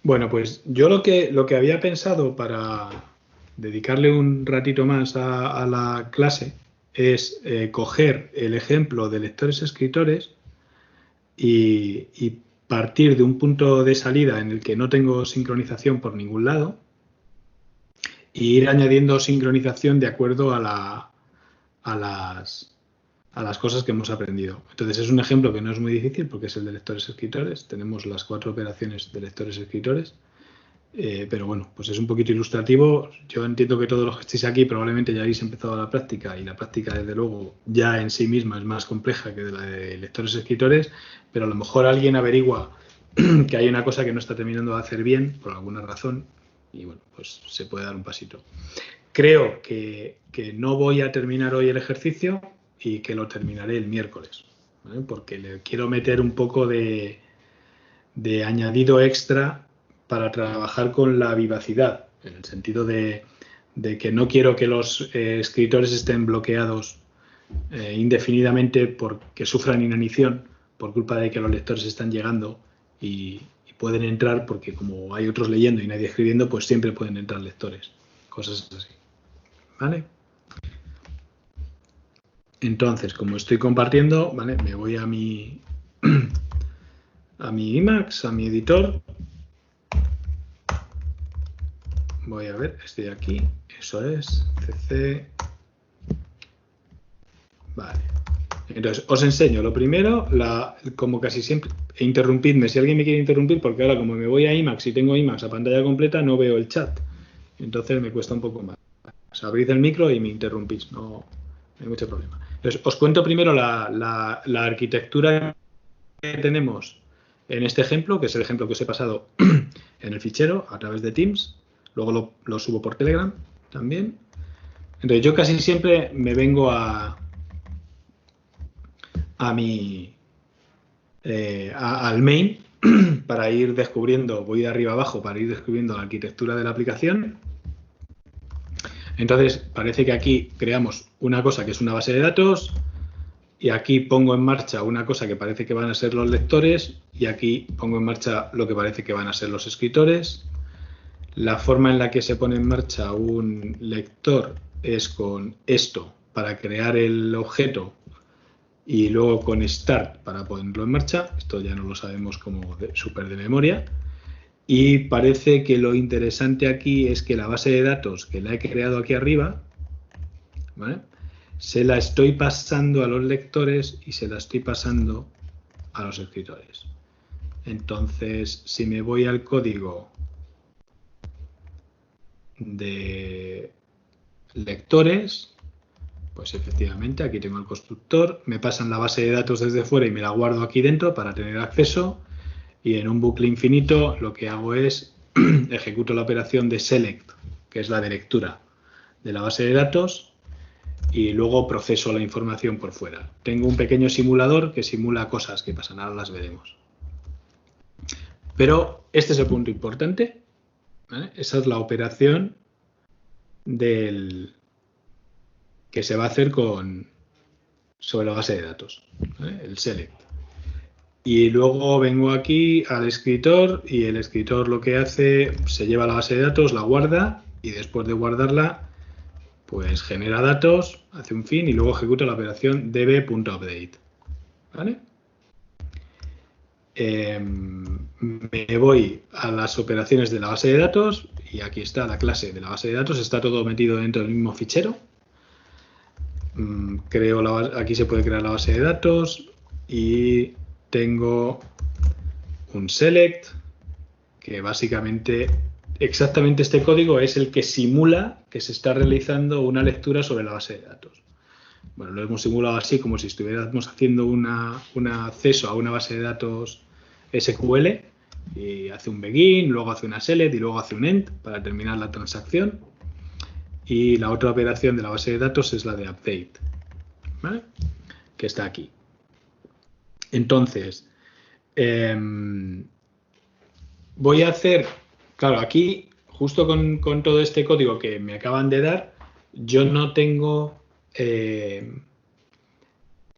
Bueno, pues yo lo que había pensado para dedicarle un ratito más a la clase es coger el ejemplo de lectores-escritores y partir de un punto de salida en el que no tengo sincronización por ningún lado e ir añadiendo sincronización de acuerdo a las cosas que hemos aprendido. Entonces es un ejemplo que no es muy difícil porque es el de lectores-escritores. Tenemos las 4 operaciones de lectores-escritores. Pero bueno, pues es un poquito ilustrativo. Yo entiendo que todos los que estéis aquí probablemente ya habéis empezado la práctica y la práctica, desde luego, ya en sí misma es más compleja que de la de lectores-escritores, pero a lo mejor alguien averigua que hay una cosa que no está terminando de hacer bien por alguna razón y bueno, pues se puede dar un pasito. Creo que no voy a terminar hoy el ejercicio y que lo terminaré el miércoles, ¿vale? Porque le quiero meter un poco de añadido extra para trabajar con la vivacidad, en el sentido de que no quiero que los escritores estén bloqueados indefinidamente porque sufran inanición por culpa de que los lectores están llegando y pueden entrar porque como hay otros leyendo y nadie escribiendo, pues siempre pueden entrar lectores. Cosas así. ¿Vale? Entonces, como estoy compartiendo, ¿vale? Me voy a mi Emacs, a mi editor. Voy a ver, estoy aquí. Eso es, CC. Vale. Entonces, os enseño lo primero, como casi siempre, interrumpidme si alguien me quiere interrumpir, porque ahora como me voy a Emacs y tengo Emacs a pantalla completa, no veo el chat. Entonces me cuesta un poco más. Abrid el micro y me interrumpís, no hay mucho problema. Entonces, os cuento primero la arquitectura que tenemos en este ejemplo, que es el ejemplo que os he pasado en el fichero a través de Teams. Luego lo subo por Telegram también. Entonces, yo casi siempre me vengo al main para ir descubriendo, voy de arriba abajo para ir descubriendo la arquitectura de la aplicación. Entonces, parece que aquí creamos una cosa que es una base de datos y aquí pongo en marcha una cosa que parece que van a ser los lectores y aquí pongo en marcha lo que parece que van a ser los escritores. La forma en la que se pone en marcha un lector es con esto para crear el objeto y luego con start para ponerlo en marcha. Esto ya no lo sabemos como súper de memoria. Y parece que lo interesante aquí es que la base de datos que la he creado aquí arriba, ¿vale?, se la estoy pasando a los lectores y se la estoy pasando a los escritores. Entonces, si me voy al código de lectores, pues efectivamente aquí tengo el constructor, me pasan la base de datos desde fuera y me la guardo aquí dentro para tener acceso y en un bucle infinito lo que hago es ejecuto la operación de select, que es la de lectura de la base de datos y luego proceso la información por fuera. Tengo un pequeño simulador que simula cosas que pasan, ahora las veremos. Pero este es el punto importante, ¿vale? Esa es la operación que se va a hacer sobre la base de datos, ¿vale?, el select. Y luego vengo aquí al escritor y el escritor lo que hace, se lleva la base de datos, la guarda y después de guardarla, pues genera datos, hace un fin y luego ejecuta la operación db.update. ¿Vale? Me voy a las operaciones de la base de datos y aquí está la clase de la base de datos, está todo metido dentro del mismo fichero. Aquí se puede crear la base de datos y tengo un select que básicamente exactamente este código es el que simula que se está realizando una lectura sobre la base de datos. Bueno, lo hemos simulado así como si estuviéramos haciendo un acceso a una base de datos SQL y hace un begin, luego hace una select y luego hace un end para terminar la transacción. Y la otra operación de la base de datos es la de update, ¿vale?, que está aquí. Entonces, voy a hacer, claro, aquí, justo con todo este código que me acaban de dar, yo no tengo, o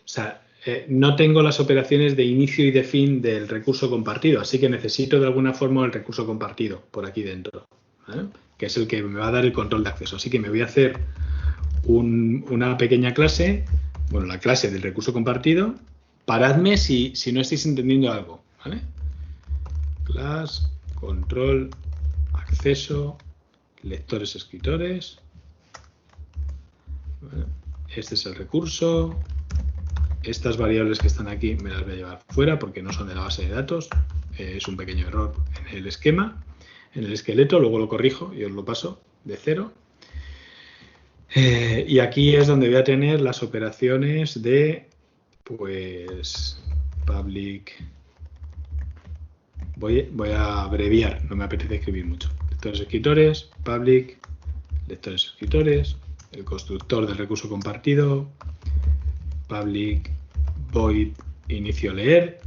sea, no tengo las operaciones de inicio y de fin del recurso compartido, así que necesito de alguna forma el recurso compartido por aquí dentro, ¿vale? Que es el que me va a dar el control de acceso. Así que me voy a hacer una pequeña clase, bueno, la clase del recurso compartido. Paradme si no estáis entendiendo algo, ¿vale? Class, control, acceso, lectores, escritores. ¿Vale? Este es el recurso. Estas variables que están aquí me las voy a llevar fuera porque no son de la base de datos. Es un pequeño error en el esquema, en el esqueleto. Luego lo corrijo y os lo paso de cero. Y aquí es donde voy a tener las operaciones de, pues, public. Voy a abreviar, no me apetece escribir mucho. Lectores, escritores, public, lectores, escritores, el constructor del recurso compartido, public void inicio leer.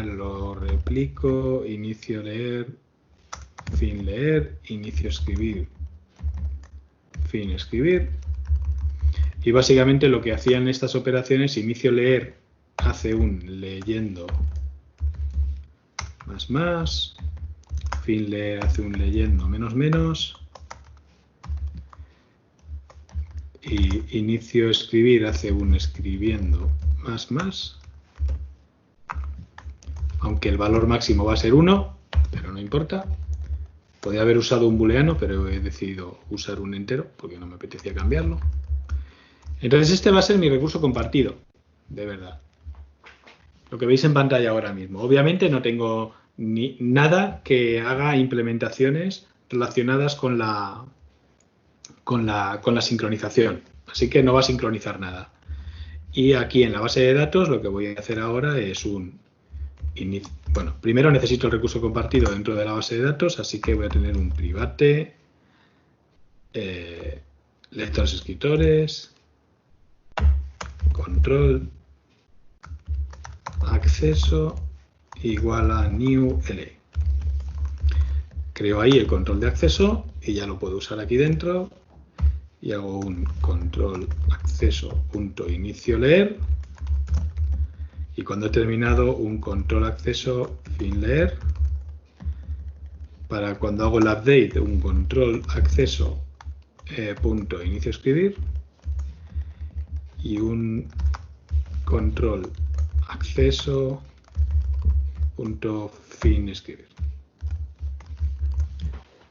Lo replico, inicio leer, fin leer, inicio escribir, fin escribir. Y básicamente lo que hacían estas operaciones, inicio leer hace un leyendo más, fin leer hace un leyendo menos, y inicio escribir hace un escribiendo más, aunque el valor máximo va a ser 1, pero no importa. Podría haber usado un booleano, pero he decidido usar un entero porque no me apetecía cambiarlo. Entonces este va a ser mi recurso compartido, de verdad. Lo que veis en pantalla ahora mismo. Obviamente no tengo nada que haga implementaciones relacionadas con la sincronización. Así que no va a sincronizar nada. Y aquí en la base de datos lo que voy a hacer ahora es bueno, primero necesito el recurso compartido dentro de la base de datos, así que voy a tener un private, lectores escritores, control, acceso igual a new LA. Creo ahí el control de acceso y ya lo puedo usar aquí dentro y hago un control acceso.inicio leer. Y cuando he terminado, un control acceso fin leer. Para cuando hago el update, un control acceso punto inicio escribir. Y un control acceso punto fin escribir.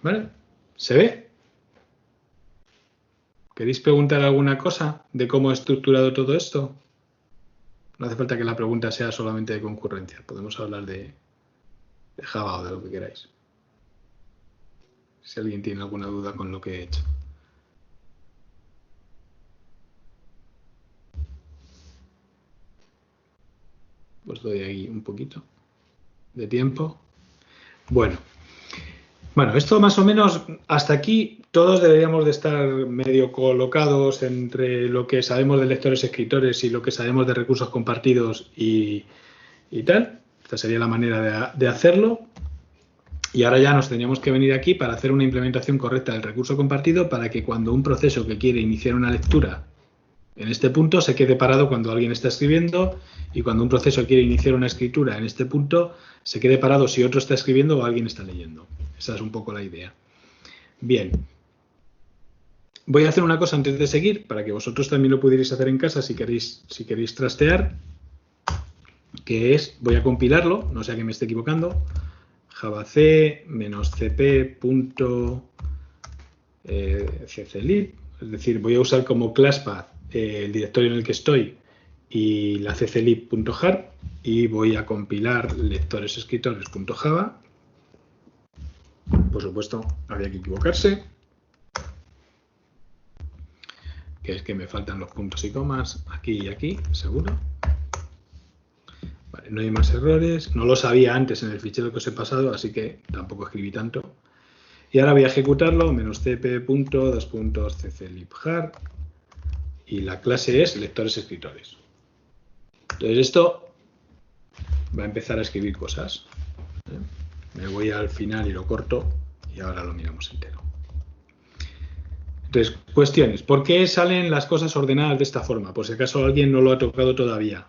¿Vale? ¿Se ve? ¿Queréis preguntar alguna cosa de cómo he estructurado todo esto? No hace falta que la pregunta sea solamente de concurrencia. Podemos hablar de Java o de lo que queráis. Si alguien tiene alguna duda con lo que he hecho. Os doy ahí un poquito de tiempo. Bueno, esto más o menos hasta aquí todos deberíamos de estar medio colocados entre lo que sabemos de lectores escritores y lo que sabemos de recursos compartidos y tal. Esta sería la manera de hacerlo. Y ahora ya nos tendríamos que venir aquí para hacer una implementación correcta del recurso compartido para que cuando un proceso que quiere iniciar una lectura en este punto se quede parado cuando alguien está escribiendo y cuando un proceso quiere iniciar una escritura en este punto se quede parado si otro está escribiendo o alguien está leyendo. Esa es un poco la idea. Bien. Voy a hacer una cosa antes de seguir para que vosotros también lo pudierais hacer en casa si queréis trastear, que es, voy a compilarlo, no sea que me esté equivocando, javac-cp.cclib, es decir, voy a usar como classpath el directorio en el que estoy y la cclib.jar y voy a compilar lectoresescritores.java. Por supuesto, había que equivocarse, que es que me faltan los puntos y comas aquí y aquí, seguro. Vale, no hay más errores. No lo sabía antes en el fichero que os he pasado, así que tampoco escribí tanto. Y ahora voy a ejecutarlo, -cp.2.cclibjar y la clase es lectores escritores. Entonces esto va a empezar a escribir cosas. Me voy al final y lo corto y ahora lo miramos entero. Entonces, cuestiones. ¿Por qué salen las cosas ordenadas de esta forma? Por si acaso alguien no lo ha tocado todavía.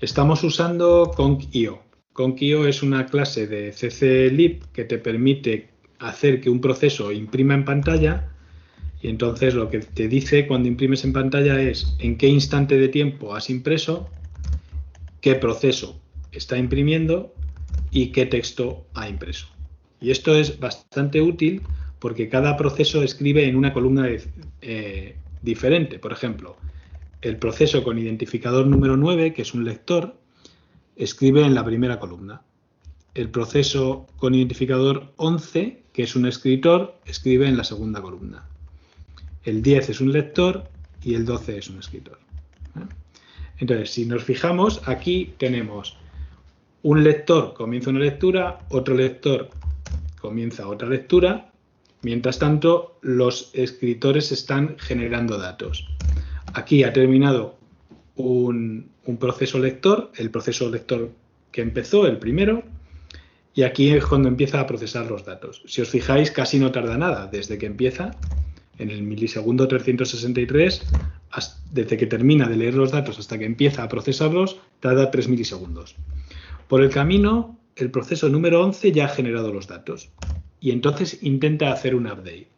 Estamos usando conc.io. Conc.io es una clase de cclib que te permite hacer que un proceso imprima en pantalla, y entonces lo que te dice cuando imprimes en pantalla es en qué instante de tiempo has impreso, qué proceso está imprimiendo y qué texto ha impreso. Y esto es bastante útil porque cada proceso escribe en una columna diferente. Por ejemplo, el proceso con identificador número 9, que es un lector, escribe en la primera columna. El proceso con identificador 11, que es un escritor, escribe en la segunda columna. El 10 es un lector y el 12 es un escritor. Entonces, si nos fijamos, aquí tenemos un lector comienza una lectura, otro lector comienza otra lectura. Mientras tanto, los escritores están generando datos. Aquí ha terminado un proceso lector, el proceso lector que empezó, el primero, y aquí es cuando empieza a procesar los datos. Si os fijáis, casi no tarda nada, desde que empieza, en el milisegundo 363, desde que termina de leer los datos hasta que empieza a procesarlos, tarda 3 milisegundos. Por el camino, el proceso número 11 ya ha generado los datos y entonces intenta hacer un update.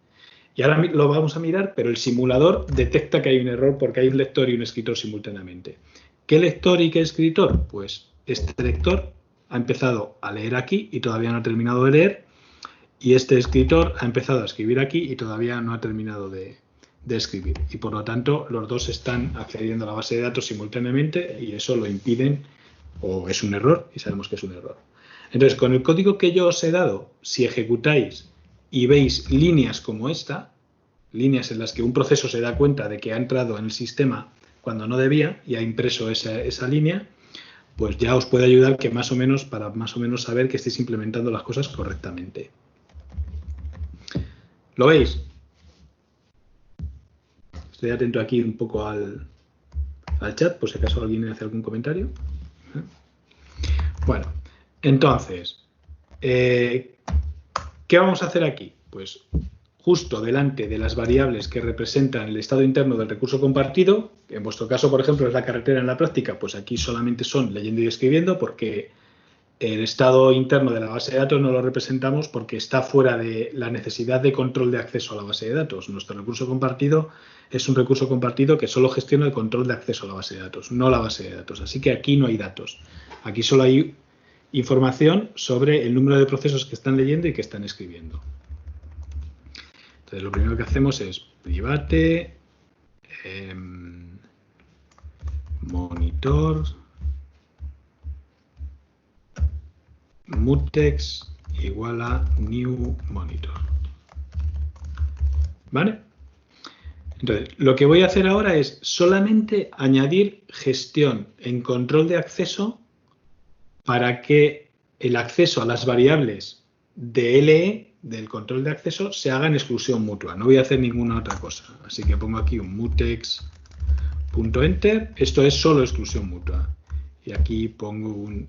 Y ahora lo vamos a mirar, pero el simulador detecta que hay un error porque hay un lector y un escritor simultáneamente. ¿Qué lector y qué escritor? Pues este lector ha empezado a leer aquí y todavía no ha terminado de leer, y este escritor ha empezado a escribir aquí y todavía no ha terminado de escribir. Y por lo tanto, los dos están accediendo a la base de datos simultáneamente y eso lo impiden, o es un error, y sabemos que es un error. Entonces, con el código que yo os he dado, si ejecutáis y veis líneas como esta, líneas en las que un proceso se da cuenta de que ha entrado en el sistema cuando no debía y ha impreso esa línea, pues ya os puede ayudar que para más o menos saber que estéis implementando las cosas correctamente. ¿Lo veis? Estoy atento aquí un poco al chat, por si acaso alguien hace algún comentario. Bueno, entonces, ¿qué vamos a hacer aquí? Pues justo delante de las variables que representan el estado interno del recurso compartido, que en vuestro caso, por ejemplo, es la carretera en la práctica, pues aquí solamente son leyendo y escribiendo, porque el estado interno de la base de datos no lo representamos porque está fuera de la necesidad de control de acceso a la base de datos. Nuestro recurso compartido es un recurso compartido que solo gestiona el control de acceso a la base de datos, no la base de datos. Así que aquí no hay datos. Aquí solo hay información sobre el número de procesos que están leyendo y que están escribiendo. Entonces, lo primero que hacemos es private monitor mutex igual a new monitor. ¿Vale? Entonces, lo que voy a hacer ahora es solamente añadir gestión en control de acceso para que el acceso a las variables de LE, del control de acceso, se haga en exclusión mutua. No voy a hacer ninguna otra cosa. Así que pongo aquí un mutex.enter. Esto es solo exclusión mutua. Y aquí pongo un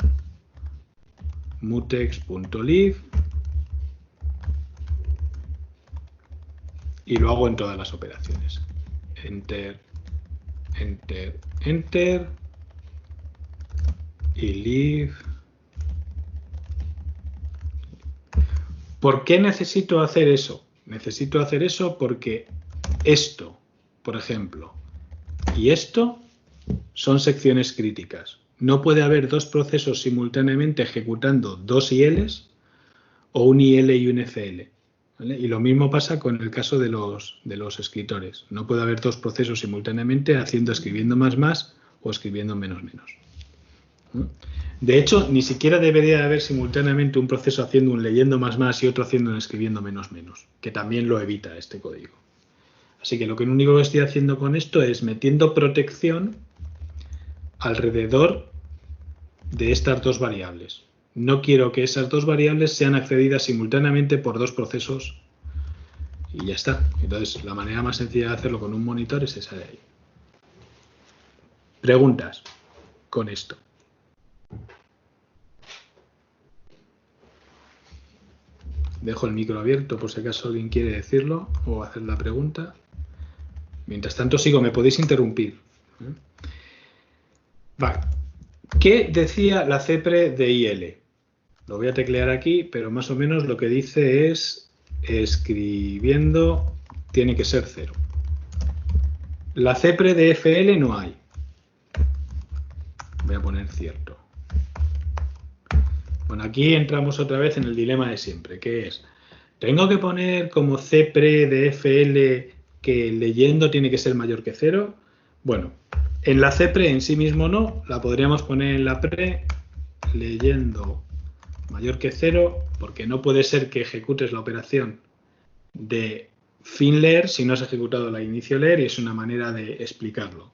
mutex.leave y lo hago en todas las operaciones. Enter, enter, enter y leave. ¿Por qué necesito hacer eso? Necesito hacer eso porque esto, por ejemplo, y esto son secciones críticas. No puede haber dos procesos simultáneamente ejecutando dos ILs o un IL y un FL. ¿Vale? Y lo mismo pasa con el caso de los escritores. No puede haber dos procesos simultáneamente escribiendo más o escribiendo menos. ¿No? De hecho, ni siquiera debería haber simultáneamente un proceso haciendo un leyendo más y otro haciendo un escribiendo menos, que también lo evita este código. Así que lo único que estoy haciendo con esto es metiendo protección alrededor de estas dos variables. No quiero que esas dos variables sean accedidas simultáneamente por dos procesos y ya está. Entonces, la manera más sencilla de hacerlo con un monitor es esa de ahí. Preguntas con esto. Dejo el micro abierto por si acaso alguien quiere decirlo o hacer la pregunta. Mientras tanto sigo, me podéis interrumpir. Vale. ¿Qué decía la CEPRE de IL? Lo voy a teclear aquí, pero más o menos lo que dice es escribiendo tiene que ser 0. La CEPRE de FL no hay. Voy a poner cierto. Bueno, aquí entramos otra vez en el dilema de siempre, que es, ¿tengo que poner como CEPRE de FL que leyendo tiene que ser mayor que 0? Bueno, en la CEPRE en sí mismo no, la podríamos poner en la PRE leyendo mayor que 0, porque no puede ser que ejecutes la operación de fin leer si no has ejecutado la inicio leer, y es una manera de explicarlo.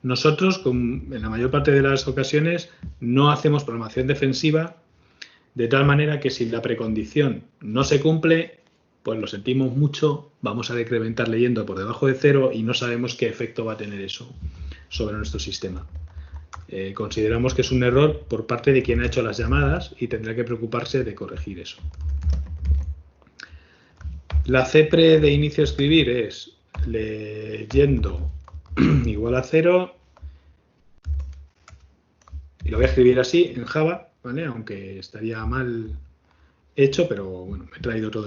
Nosotros, en la mayor parte de las ocasiones, no hacemos programación defensiva, de tal manera que si la precondición no se cumple, pues lo sentimos mucho, vamos a decrementar leyendo por debajo de 0 y no sabemos qué efecto va a tener eso sobre nuestro sistema. Consideramos que es un error por parte de quien ha hecho las llamadas y tendrá que preocuparse de corregir eso. La CEPRE de inicio a escribir es leyendo igual a 0, y lo voy a escribir así en Java, ¿vale? Aunque estaría mal hecho, pero bueno, me he traído todo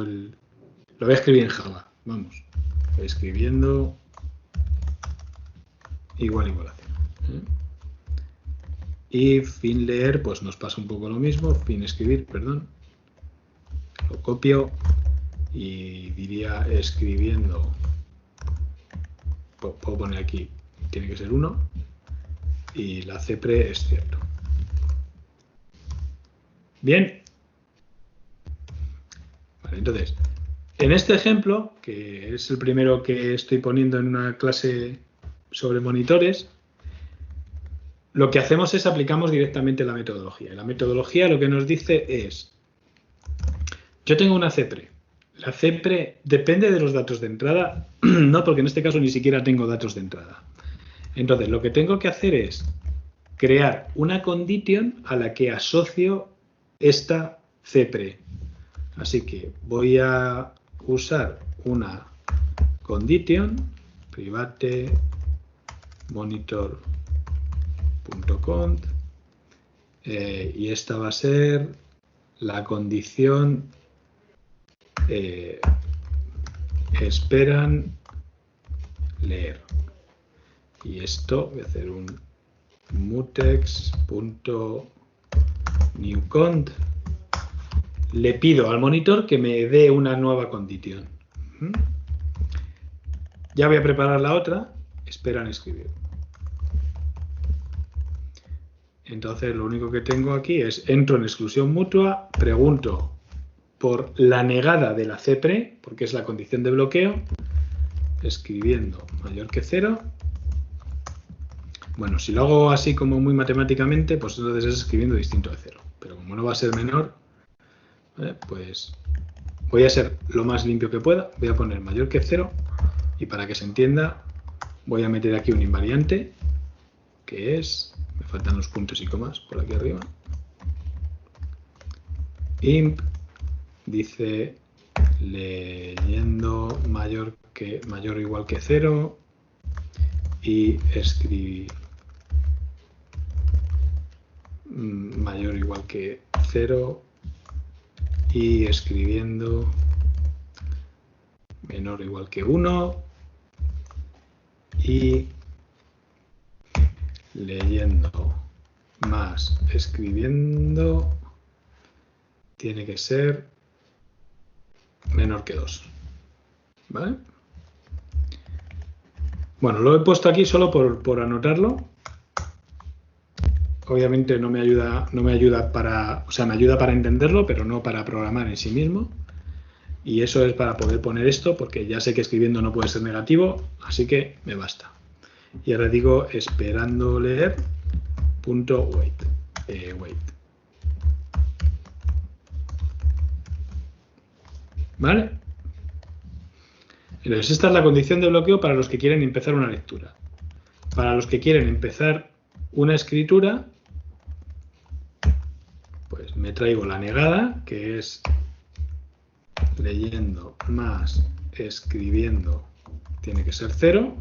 el... Lo voy a escribir en Java, vamos, escribiendo igual a 0. Y fin leer, pues nos pasa un poco lo mismo, fin escribir, perdón. Lo copio y diría escribiendo, puedo poner aquí, tiene que ser 1, y la CEPRE es cierto. Bien. Vale, entonces, en este ejemplo, que es el primero que estoy poniendo en una clase sobre monitores, lo que hacemos es aplicamos directamente la metodología. Y la metodología lo que nos dice es, yo tengo una CEPRE. La CEPRE depende de los datos de entrada, no, porque en este caso ni siquiera tengo datos de entrada. Entonces, lo que tengo que hacer es crear una condition a la que asocio esta CEPRE. Así que voy a usar una condition private monitor.const y esta va a ser la condición esperan leer. Y esto voy a hacer un mutex.newCont. Le pido al monitor que me dé una nueva condition. Ya voy a preparar la otra. Esperan escribir. Entonces lo único que tengo aquí es entro en exclusión mutua, pregunto por la negada de la CEPRE, porque es la condición de bloqueo, escribiendo mayor que 0. Bueno, si lo hago así como muy matemáticamente, pues entonces es escribiendo distinto de 0. Pero como no va a ser menor, pues voy a ser lo más limpio que pueda. Voy a poner mayor que 0 y para que se entienda voy a meter aquí un invariante que es, me faltan los puntos y comas por aquí arriba, imp dice leyendo mayor o igual que 0 y escribir mayor o igual que 0 y escribiendo menor o igual que 1 y leyendo más escribiendo tiene que ser menor que 2. ¿Vale? Bueno, lo he puesto aquí solo por anotarlo. Obviamente no me ayuda para, o sea, me ayuda para entenderlo, pero no para programar en sí mismo. Y eso es para poder poner esto, porque ya sé que escribiendo no puede ser negativo, así que me basta. Y ahora digo esperando leer punto wait. ¿Vale? Entonces esta es la condición de bloqueo para los que quieren empezar una lectura. Para los que quieren empezar una escritura, pues me traigo la negada, que es leyendo más escribiendo tiene que ser 0.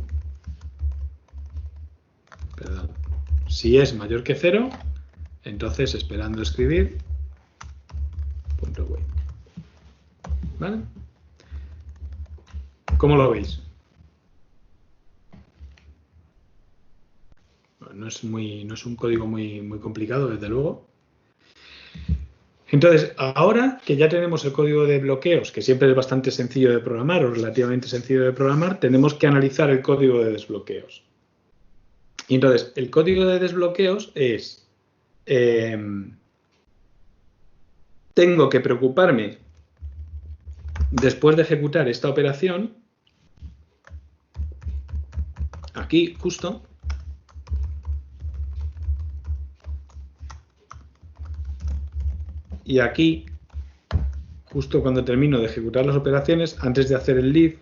Perdón. Si es mayor que 0, entonces esperando escribir, punto wait. ¿Vale? ¿Cómo lo veis? No es un código muy complicado, desde luego. Entonces, ahora que ya tenemos el código de bloqueos, que siempre es bastante sencillo de programar o relativamente sencillo de programar, tenemos que analizar el código de desbloqueos. Y entonces, el código de desbloqueos es, tengo que preocuparme, después de ejecutar esta operación, aquí justo, y aquí, justo cuando termino de ejecutar las operaciones, antes de hacer el leave,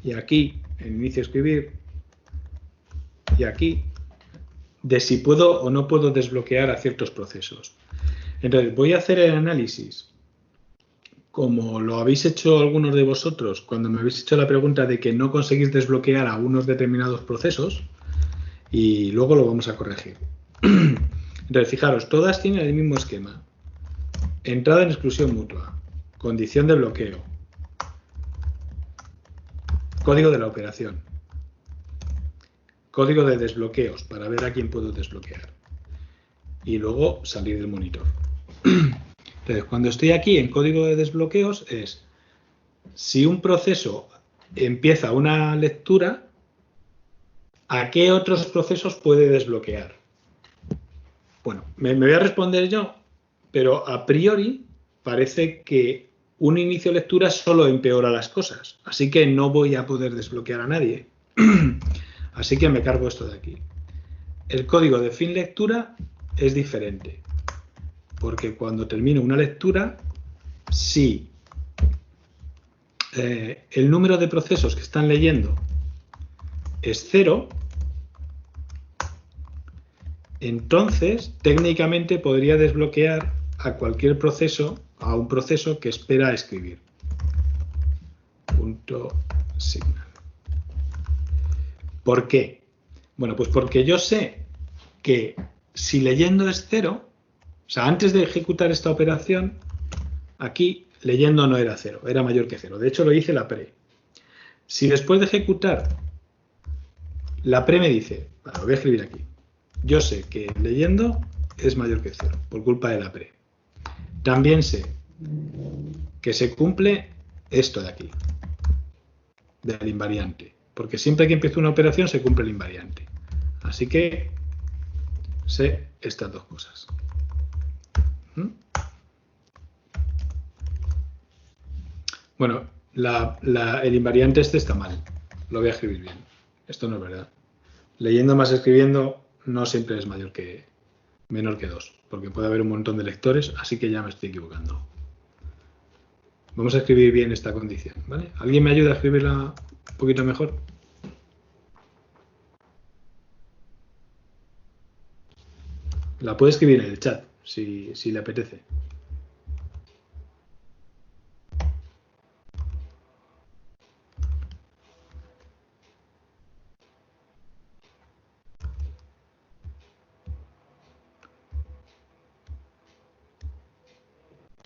y aquí, en inicio escribir, y aquí, de si puedo o no puedo desbloquear a ciertos procesos. Entonces, voy a hacer el análisis, como lo habéis hecho algunos de vosotros, cuando me habéis hecho la pregunta de que no conseguís desbloquear a unos determinados procesos, y luego lo vamos a corregir. Entonces, fijaros, todas tienen el mismo esquema. Entrada en exclusión mutua, condición de bloqueo, código de la operación, código de desbloqueos para ver a quién puedo desbloquear y luego salir del monitor. Entonces, cuando estoy aquí en código de desbloqueos es si un proceso empieza una lectura, ¿a qué otros procesos puede desbloquear? Bueno, me voy a responder yo, pero a priori parece que un inicio de lectura solo empeora las cosas, así que no voy a poder desbloquear a nadie. Así que me cargo esto de aquí. El código de fin lectura es diferente, porque cuando termino una lectura, si el número de procesos que están leyendo es 0, entonces técnicamente podría desbloquear a cualquier proceso, a un proceso que espera escribir. Punto signal. ¿Por qué? Bueno, pues porque yo sé que si leyendo es 0, o sea, antes de ejecutar esta operación, aquí leyendo no era 0, era mayor que 0. De hecho, lo hice la pre. Si después de ejecutar, la pre me dice, bueno, lo voy a escribir aquí, yo sé que leyendo es mayor que 0, por culpa de la pre. También sé que se cumple esto de aquí, del invariante, porque siempre que empiezo una operación se cumple el invariante. Así que sé estas dos cosas. Bueno, el invariante este está mal. Lo voy a escribir bien. Esto no es verdad. Leyendo más escribiendo no siempre es menor que 2, porque puede haber un montón de lectores, así que ya me estoy equivocando. Vamos a escribir bien esta condición, ¿vale? ¿Alguien me ayuda a escribirla un poquito mejor? La puede escribir en el chat, si le apetece.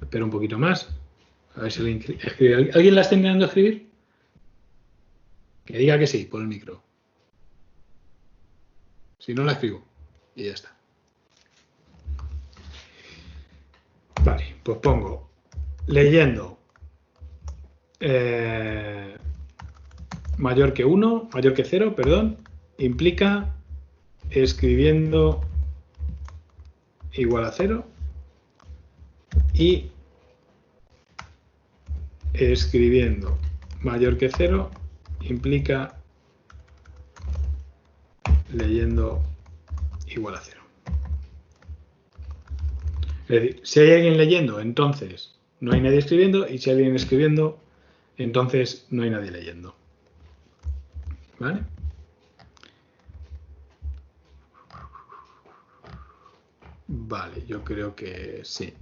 Espera un poquito más. A ver si alguien escribe. ¿Alguien la está intentando escribir? Que diga que sí, por el micro. Si no, la escribo. Y ya está. Vale, pues pongo leyendo mayor que 1, mayor que 0, perdón, implica escribiendo igual a 0 y escribiendo mayor que 0 implica leyendo igual a 0. Es decir, si hay alguien leyendo, entonces no hay nadie escribiendo, y si hay alguien escribiendo, entonces no hay nadie leyendo. ¿Vale? Vale, yo creo que sí.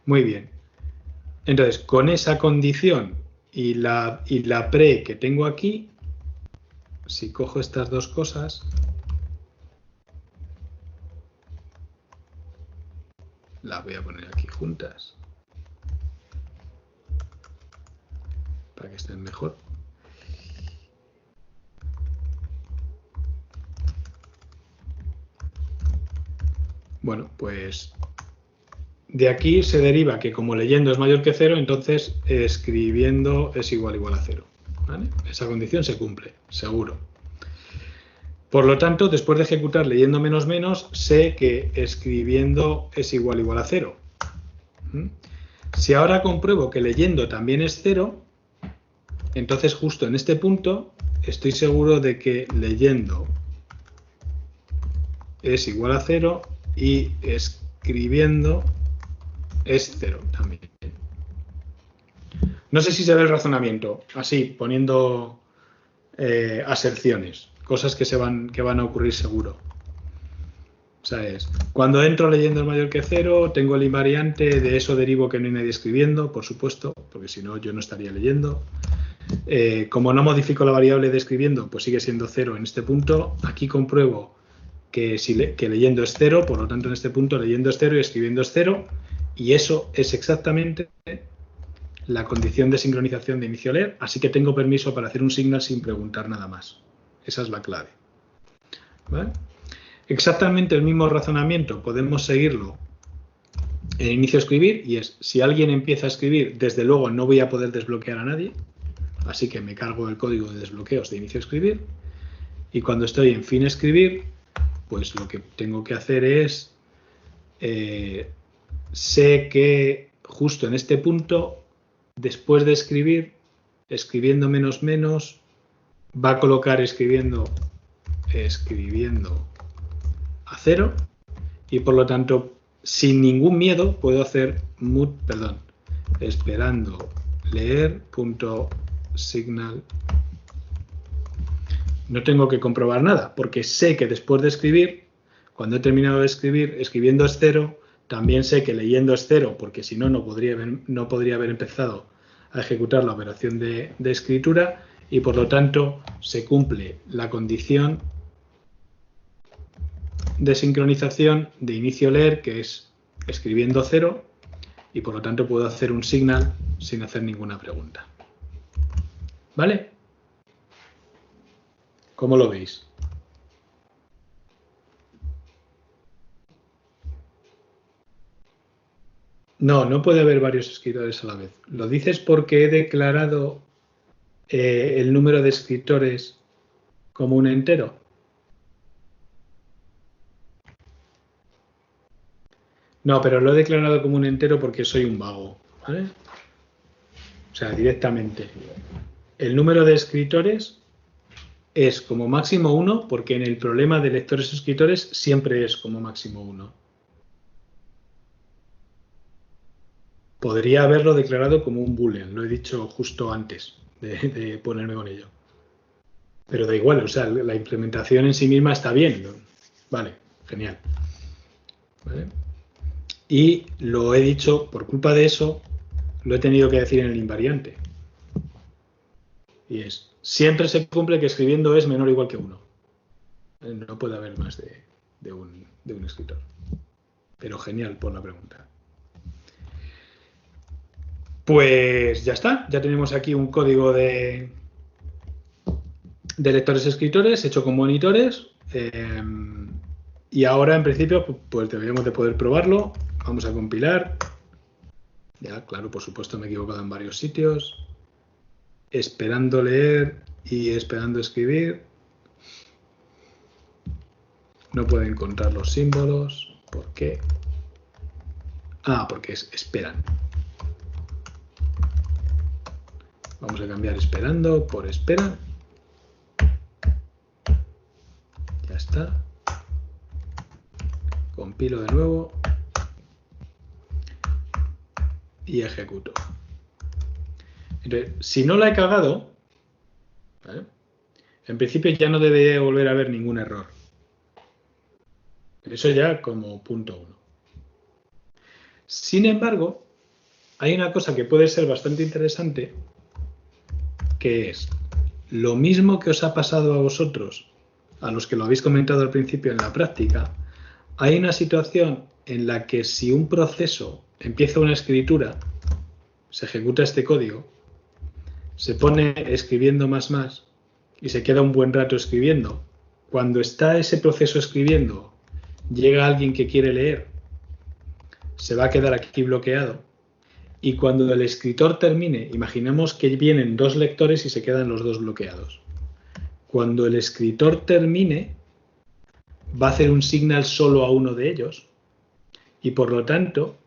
Muy bien. Entonces, con esa condición y la pre que tengo aquí, si cojo estas dos cosas, las voy a poner aquí juntas para que estén mejor. Bueno, pues de aquí se deriva que como leyendo es mayor que 0, entonces escribiendo es igual a 0. ¿Vale? Esa condición se cumple, seguro. Por lo tanto, después de ejecutar leyendo menos menos, sé que escribiendo es igual a 0. Si ahora compruebo que leyendo también es 0, entonces justo en este punto estoy seguro de que leyendo es igual a 0 y escribiendo es 0 también. No sé si se ve el razonamiento, así, poniendo aserciones, cosas que van a ocurrir seguro. O sea, cuando entro leyendo es mayor que 0, tengo el invariante, de eso derivo que no hay nadie escribiendo, por supuesto, porque si no yo no estaría leyendo. Como no modifico la variable de escribiendo, pues sigue siendo 0 en este punto. Aquí compruebo que leyendo es 0, por lo tanto en este punto leyendo es 0 y escribiendo es 0, y eso es exactamente la condición de sincronización de inicio leer, así que tengo permiso para hacer un signal sin preguntar nada más. Esa es la clave. ¿Vale? Exactamente el mismo razonamiento podemos seguirlo en inicio escribir, y es, si alguien empieza a escribir, desde luego no voy a poder desbloquear a nadie, así que me cargo el código de desbloqueos de inicio escribir, y cuando estoy en fin escribir, pues lo que tengo que hacer es, sé que justo en este punto, después de escribir, escribiendo menos menos, va a colocar escribiendo a 0, y por lo tanto, sin ningún miedo, puedo hacer esperando leer.signal. No tengo que comprobar nada, porque sé que después de escribir, cuando he terminado de escribir, escribiendo es 0, también sé que leyendo es 0, porque si no, no podría haber empezado a ejecutar la operación de escritura, y por lo tanto se cumple la condición de sincronización de inicio leer, que es escribiendo 0, y por lo tanto puedo hacer un signal sin hacer ninguna pregunta. ¿Vale? ¿Cómo lo veis? No puede haber varios escritores a la vez. ¿Lo dices porque he declarado el número de escritores como un entero? No, pero lo he declarado como un entero porque soy un vago, ¿vale? O sea, directamente. El número de escritores es como máximo 1, porque en el problema de lectores y escritores siempre es como máximo 1. Podría haberlo declarado como un boolean, lo he dicho justo antes de ponerme con ello. Pero da igual, o sea, la implementación en sí misma está bien. Vale, genial. ¿Vale? Y lo he dicho, por culpa de eso, lo he tenido que decir en el invariante. Y es, siempre se cumple que escribiendo es menor o igual que 1. No puede haber más de un escritor. Pero genial por la pregunta. Pues ya está, ya tenemos aquí un código de lectores y escritores hecho con monitores. Y ahora, en principio, pues deberíamos de poder probarlo. Vamos a compilar. Ya, claro, por supuesto me he equivocado en varios sitios. Esperando leer y esperando escribir. No puedo encontrar los símbolos. ¿Por qué? Ah, porque esperan. Vamos a cambiar esperando por espera. Ya está. Compilo de nuevo. Y ejecuto. Entonces, si no la he cagado, ¿vale? En principio ya no debería volver a haber ningún error. Eso ya como punto 1. Sin embargo, hay una cosa que puede ser bastante interesante, que es lo mismo que os ha pasado a vosotros, a los que lo habéis comentado al principio en la práctica. Hay una situación en la que si un proceso empieza una escritura, se ejecuta este código, se pone escribiendo más y se queda un buen rato escribiendo. Cuando está ese proceso escribiendo, llega alguien que quiere leer, se va a quedar aquí bloqueado. Y cuando el escritor termine, imaginemos que vienen dos lectores y se quedan los dos bloqueados. Cuando el escritor termine, va a hacer un signal solo a uno de ellos y por lo tanto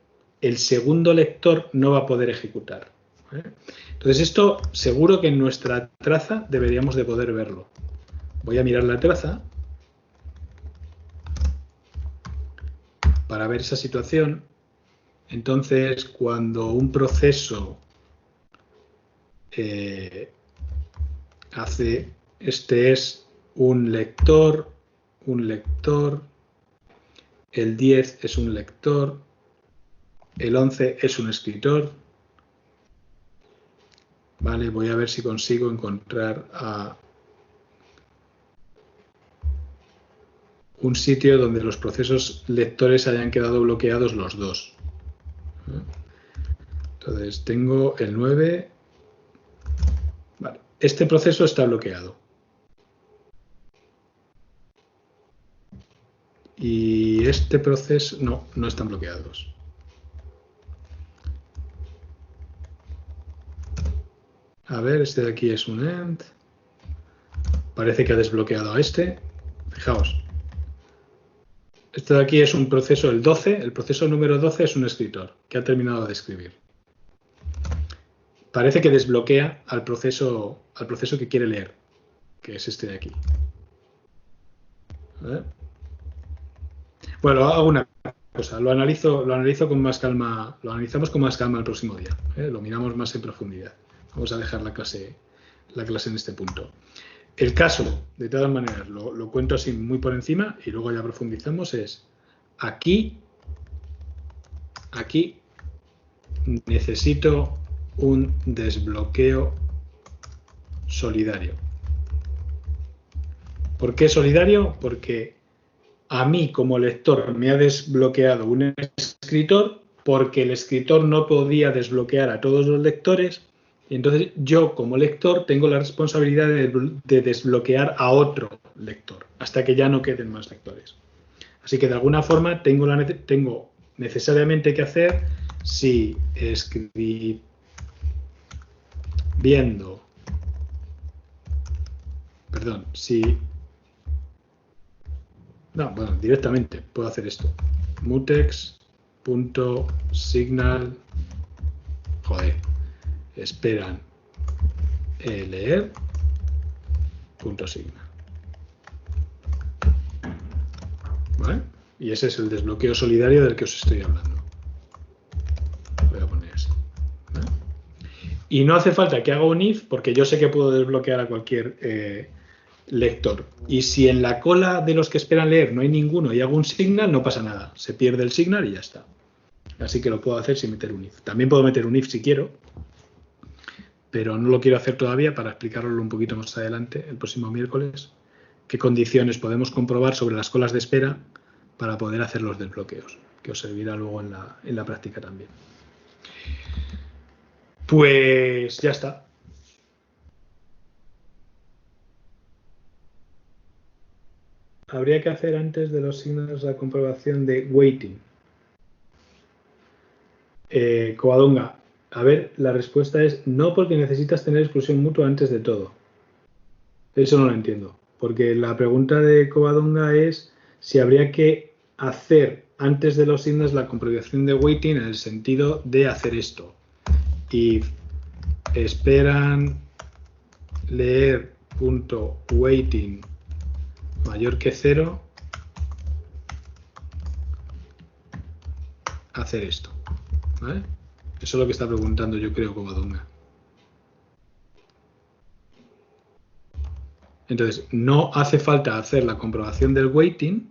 el segundo lector no va a poder ejecutar. Entonces esto seguro que en nuestra traza deberíamos de poder verlo. Voy a mirar la traza para ver esa situación. Entonces, cuando un proceso hace, este es un lector, el 10 es un lector, el 11 es un escritor. Vale, voy a ver si consigo encontrar un sitio donde los procesos lectores hayan quedado bloqueados los dos. Entonces tengo el 9. Vale, este proceso está bloqueado. Y este proceso, no están bloqueados. A ver, este de aquí es un end. Parece que ha desbloqueado a este. Fijaos. Este de aquí es un proceso, el 12. El proceso número 12 es un escritor que ha terminado de escribir. Parece que desbloquea al proceso que quiere leer, que es este de aquí. Bueno, hago una cosa, lo analizo con más calma, lo analizamos con más calma el próximo día, lo miramos más en profundidad. Vamos a dejar la clase en este punto. El caso, de todas maneras, lo cuento así muy por encima y luego ya profundizamos, es aquí necesito un desbloqueo solidario. ¿Por qué solidario? Porque a mí como lector me ha desbloqueado un escritor porque el escritor no podía desbloquear a todos los lectores y entonces yo como lector tengo la responsabilidad de desbloquear a otro lector hasta que ya no queden más lectores. Así que de alguna forma tengo necesariamente que hacer si directamente puedo hacer esto. mutex.signal esperan leer .signal. ¿Vale? Y ese es el desbloqueo solidario del que os estoy hablando. Voy a poner así. ¿Vale? Y no hace falta que haga un if porque yo sé que puedo desbloquear a cualquier lector. Y si en la cola de los que esperan leer no hay ninguno y hago un signal, no pasa nada. Se pierde el signal y ya está. Así que lo puedo hacer sin meter un if. También puedo meter un if si quiero, pero no lo quiero hacer todavía para explicarlo un poquito más adelante, el próximo miércoles, qué condiciones podemos comprobar sobre las colas de espera para poder hacer los desbloqueos, que os servirá luego en la práctica también. Pues ya está. Habría que hacer antes de los signos la comprobación de waiting. Covadonga, a ver, la respuesta es no, porque necesitas tener exclusión mutua antes de todo. Eso no lo entiendo, porque la pregunta de Covadonga es si habría que hacer antes de los signos la comprobación de waiting en el sentido de hacer esto. Y esperan leer .waiting mayor que 0, hacer esto. ¿Vale? Eso es lo que está preguntando, yo creo, Covadonga. Entonces, no hace falta hacer la comprobación del waiting,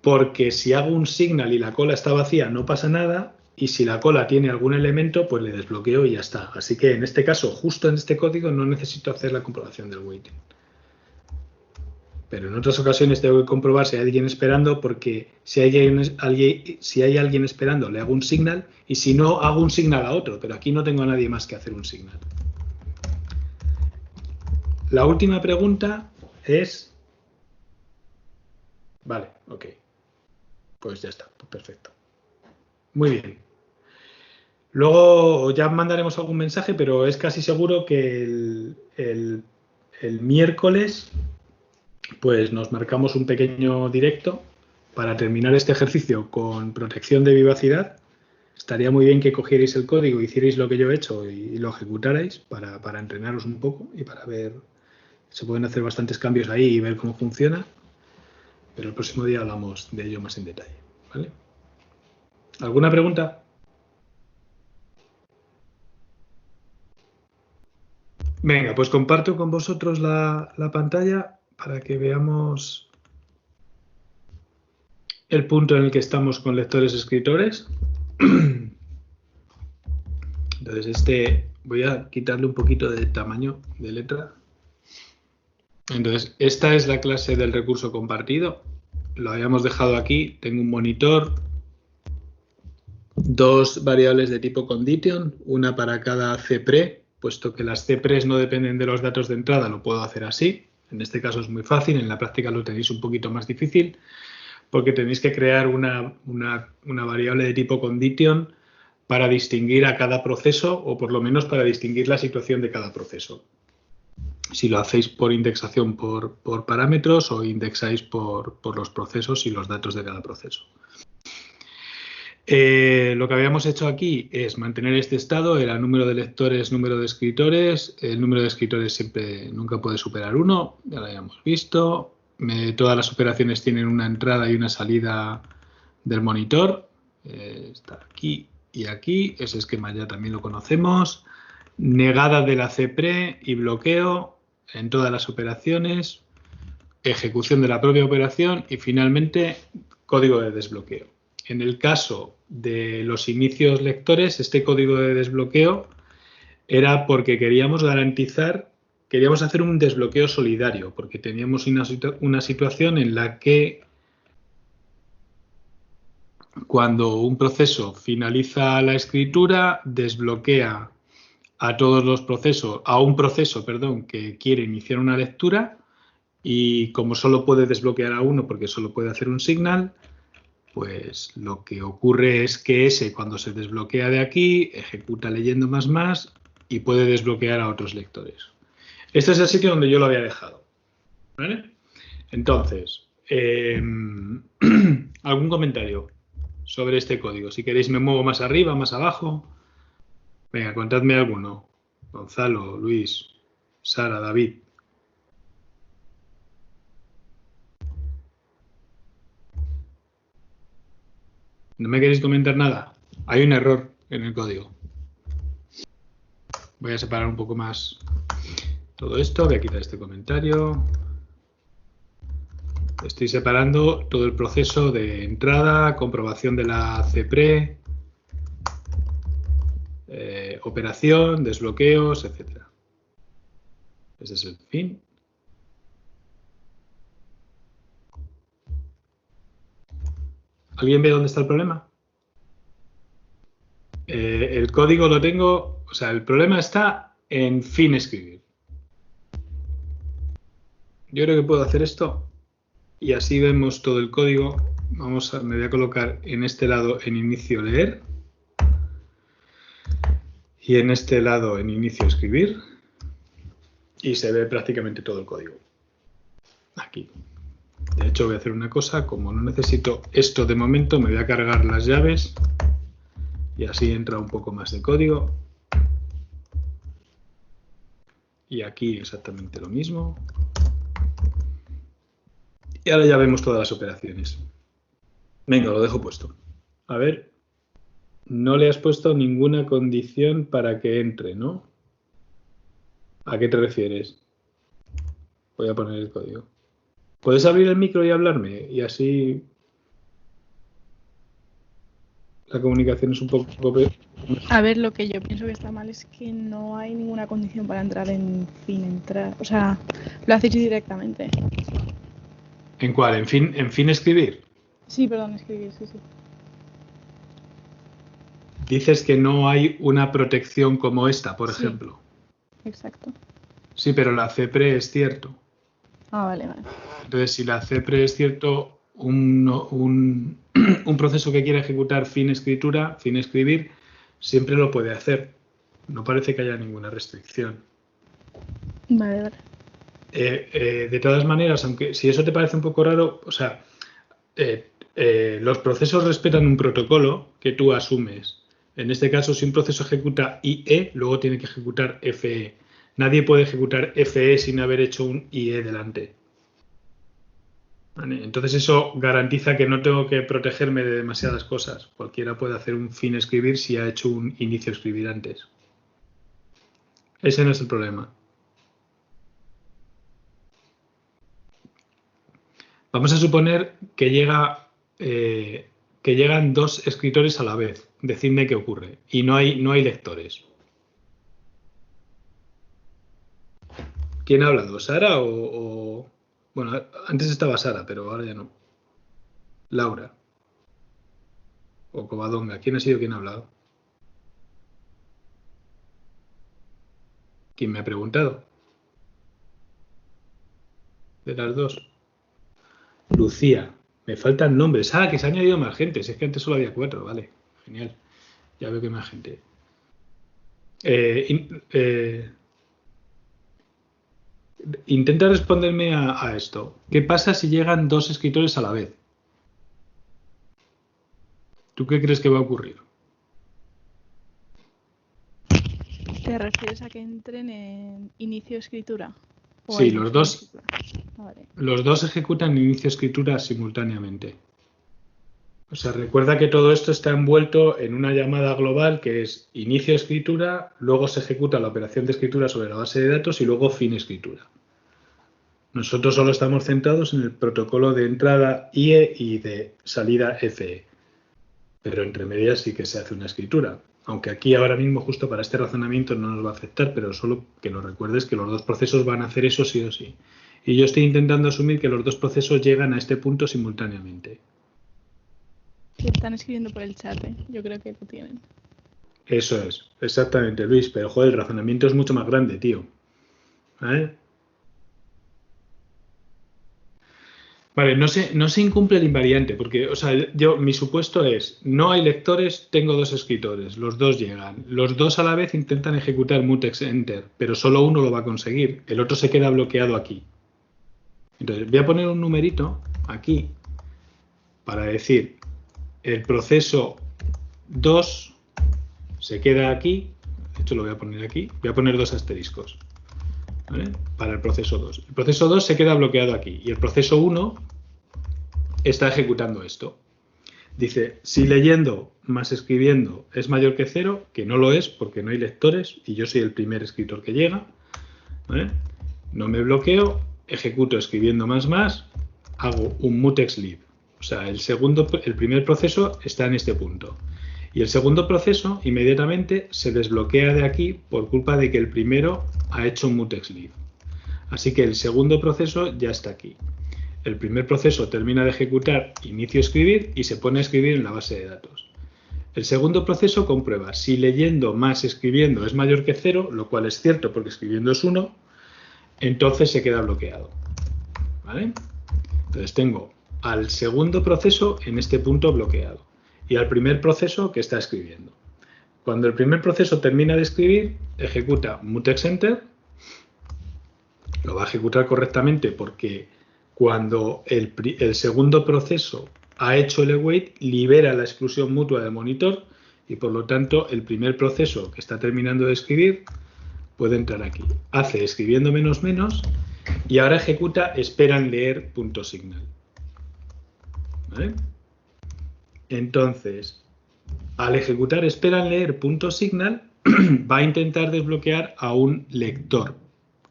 porque si hago un signal y la cola está vacía, no pasa nada, y si la cola tiene algún elemento, pues le desbloqueo y ya está. Así que en este caso, justo en este código, no necesito hacer la comprobación del waiting. Pero en otras ocasiones tengo que comprobar si hay alguien esperando, porque si hay alguien esperando, le hago un signal, y si no, hago un signal a otro, pero aquí no tengo a nadie más que hacer un signal. La última pregunta es... Vale, ok. Pues ya está, pues perfecto. Muy bien. Luego ya mandaremos algún mensaje, pero es casi seguro que el miércoles pues nos marcamos un pequeño directo para terminar este ejercicio con protección de vivacidad. Estaría muy bien que cogierais el código, hicierais lo que yo he hecho y lo ejecutarais para entrenaros un poco y para ver, se pueden hacer bastantes cambios ahí y ver cómo funciona, pero el próximo día hablamos de ello más en detalle. ¿Vale? ¿Alguna pregunta? Venga, pues comparto con vosotros la pantalla para que veamos el punto en el que estamos con lectores-escritores. Entonces, voy a quitarle un poquito de tamaño de letra. Entonces, esta es la clase del recurso compartido. Lo habíamos dejado aquí. Tengo un monitor, dos variables de tipo condition, una para cada cpre, puesto que las cpres no dependen de los datos de entrada, lo puedo hacer así. En este caso es muy fácil, en la práctica lo tenéis un poquito más difícil, porque tenéis que crear una variable de tipo condition para distinguir a cada proceso, o por lo menos para distinguir la situación de cada proceso. Si lo hacéis por indexación por parámetros o indexáis por los procesos y los datos de cada proceso. Lo que habíamos hecho aquí es mantener este estado, era número de lectores, número de escritores. El número de escritores nunca puede superar 1, ya lo habíamos visto. Todas las operaciones tienen una entrada y una salida del monitor. Está aquí y aquí, ese esquema ya también lo conocemos. Negada de la cpre y bloqueo en todas las operaciones. Ejecución de la propia operación y finalmente código de desbloqueo. En el caso de los inicios lectores, este código de desbloqueo era porque queríamos hacer un desbloqueo solidario, porque teníamos una situación en la que cuando un proceso finaliza la escritura, desbloquea a todos los procesos, a un proceso, que quiere iniciar una lectura, y como solo puede desbloquear a uno porque solo puede hacer un signal, pues lo que ocurre es que ese, cuando se desbloquea de aquí, ejecuta leyendo más y puede desbloquear a otros lectores. Este es el sitio donde yo lo había dejado. ¿Vale? Entonces, ¿algún comentario sobre este código? Si queréis me muevo más arriba, más abajo. Venga, contadme alguno. Gonzalo, Luis, Sara, David. ¿No me queréis comentar nada? Hay un error en el código. Voy a separar un poco más todo esto. Voy a quitar este comentario. Estoy separando todo el proceso de entrada, comprobación de la cpre, operación, desbloqueos, etc. Ese es el fin. ¿Alguien ve dónde está el problema? El código lo tengo, o sea, el problema está en fin escribir. Yo creo que puedo hacer esto y así vemos todo el código. Me voy a colocar en este lado en inicio leer y en este lado en inicio escribir y se ve prácticamente todo el código. Aquí. De hecho, voy a hacer una cosa, como no necesito esto de momento, me voy a cargar las llaves y así entra un poco más de código. Y aquí exactamente lo mismo. Y ahora ya vemos todas las operaciones. Venga, lo dejo puesto. A ver, no le has puesto ninguna condición para que entre, ¿no? ¿A qué te refieres? Voy a poner el código. ¿Puedes abrir el micro y hablarme? Y así... la comunicación es un poco... A ver, lo que yo pienso que está mal es que no hay ninguna condición para entrar en fin, o sea, lo hacéis directamente. ¿En cuál? ¿En fin escribir? Sí, perdón, escribir, sí. Dices que no hay una protección como esta, por ejemplo. Exacto. Sí, pero la CPRE es cierto. Ah, vale. Entonces, si la CPRE es cierto, un proceso que quiera ejecutar fin escribir, siempre lo puede hacer. No parece que haya ninguna restricción. Vale. De todas maneras, aunque si eso te parece un poco raro, o sea, los procesos respetan un protocolo que tú asumes. En este caso, si un proceso ejecuta IE, luego tiene que ejecutar FE. Nadie puede ejecutar FE sin haber hecho un IE delante. ¿Vale? Entonces eso garantiza que no tengo que protegerme de demasiadas cosas. Cualquiera puede hacer un fin escribir si ha hecho un inicio escribir antes. Ese no es el problema. Vamos a suponer que llegan dos escritores a la vez. Decidme qué ocurre. Y no hay lectores. ¿Quién ha hablado? ¿Sara o...? Bueno, antes estaba Sara, pero ahora ya no. Laura. O Covadonga. ¿Quién ha sido quien ha hablado? ¿Quién me ha preguntado? De las dos. Lucía. Me faltan nombres. Ah, que se ha añadido más gente. Si es que antes solo había 4. Vale. Genial. Ya veo que hay más gente. Intenta responderme a esto. ¿Qué pasa si llegan dos escritores a la vez? ¿Tú qué crees que va a ocurrir? ¿Te refieres a que entren en inicio escritura? Sí, los dos. Vale. Los dos ejecutan inicio escritura simultáneamente. O sea, recuerda que todo esto está envuelto en una llamada global que es inicio escritura, luego se ejecuta la operación de escritura sobre la base de datos y luego fin escritura. Nosotros solo estamos centrados en el protocolo de entrada IE y de salida FE. Pero entre medias sí que se hace una escritura. Aunque aquí ahora mismo, justo para este razonamiento, no nos va a afectar, pero solo que lo recuerdes que los dos procesos van a hacer eso sí o sí. Y yo estoy intentando asumir que los dos procesos llegan a este punto simultáneamente. Que están escribiendo por el chat, ¿eh? Yo creo que lo tienen. Eso es, exactamente, Luis. Pero, joder, el razonamiento es mucho más grande, tío. ¿Vale? Vale, no se incumple el invariante, porque, o sea, mi supuesto es, no hay lectores, tengo dos escritores, los dos llegan, los dos a la vez intentan ejecutar mutex enter, pero solo uno lo va a conseguir, el otro se queda bloqueado aquí. Entonces, voy a poner un numerito aquí para decir, el proceso 2 se queda aquí, de hecho lo voy a poner aquí, voy a poner 2 asteriscos. ¿Vale? Para el proceso 2. El proceso 2 se queda bloqueado aquí y el proceso 1 está ejecutando esto. Dice, si leyendo más escribiendo es mayor que 0, que no lo es porque no hay lectores y yo soy el primer escritor que llega, ¿vale? No me bloqueo, ejecuto escribiendo más, hago un mutex lib. O sea, el primer proceso está en este punto. Y el segundo proceso inmediatamente se desbloquea de aquí por culpa de que el primero ha hecho un mutex lib. Así que el segundo proceso ya está aquí. El primer proceso termina de ejecutar inicio escribir y se pone a escribir en la base de datos. El segundo proceso comprueba si leyendo más escribiendo es mayor que 0, lo cual es cierto porque escribiendo es 1, entonces se queda bloqueado. ¿Vale? Entonces tengo al segundo proceso en este punto bloqueado y al primer proceso que está escribiendo. Cuando el primer proceso termina de escribir, ejecuta mutex enter, lo va a ejecutar correctamente porque cuando el segundo proceso ha hecho el await, libera la exclusión mutua del monitor y por lo tanto el primer proceso que está terminando de escribir puede entrar aquí. Hace escribiendo menos y ahora ejecuta esperan leer .signal. ¿Vale? Entonces, al ejecutar esperan leer .signal va a intentar desbloquear a un lector.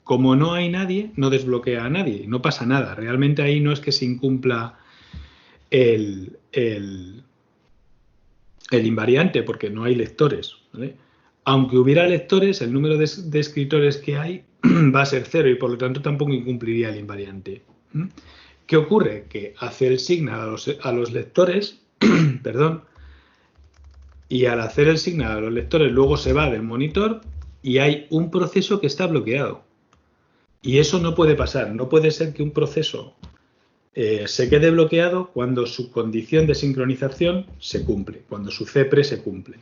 Como no hay nadie, no desbloquea a nadie, no pasa nada. Realmente ahí no es que se incumpla el el invariante porque no hay lectores, ¿vale? Aunque hubiera lectores, el número de escritores que hay va a ser 0 y por lo tanto tampoco incumpliría el invariante. ¿Qué ocurre? Que hace el signal a los lectores, perdón, y al hacer el signal a los lectores luego se va del monitor y hay un proceso que está bloqueado. Y eso no puede pasar. No puede ser que un proceso se quede bloqueado cuando su condición de sincronización se cumple, cuando su CPRE se cumple.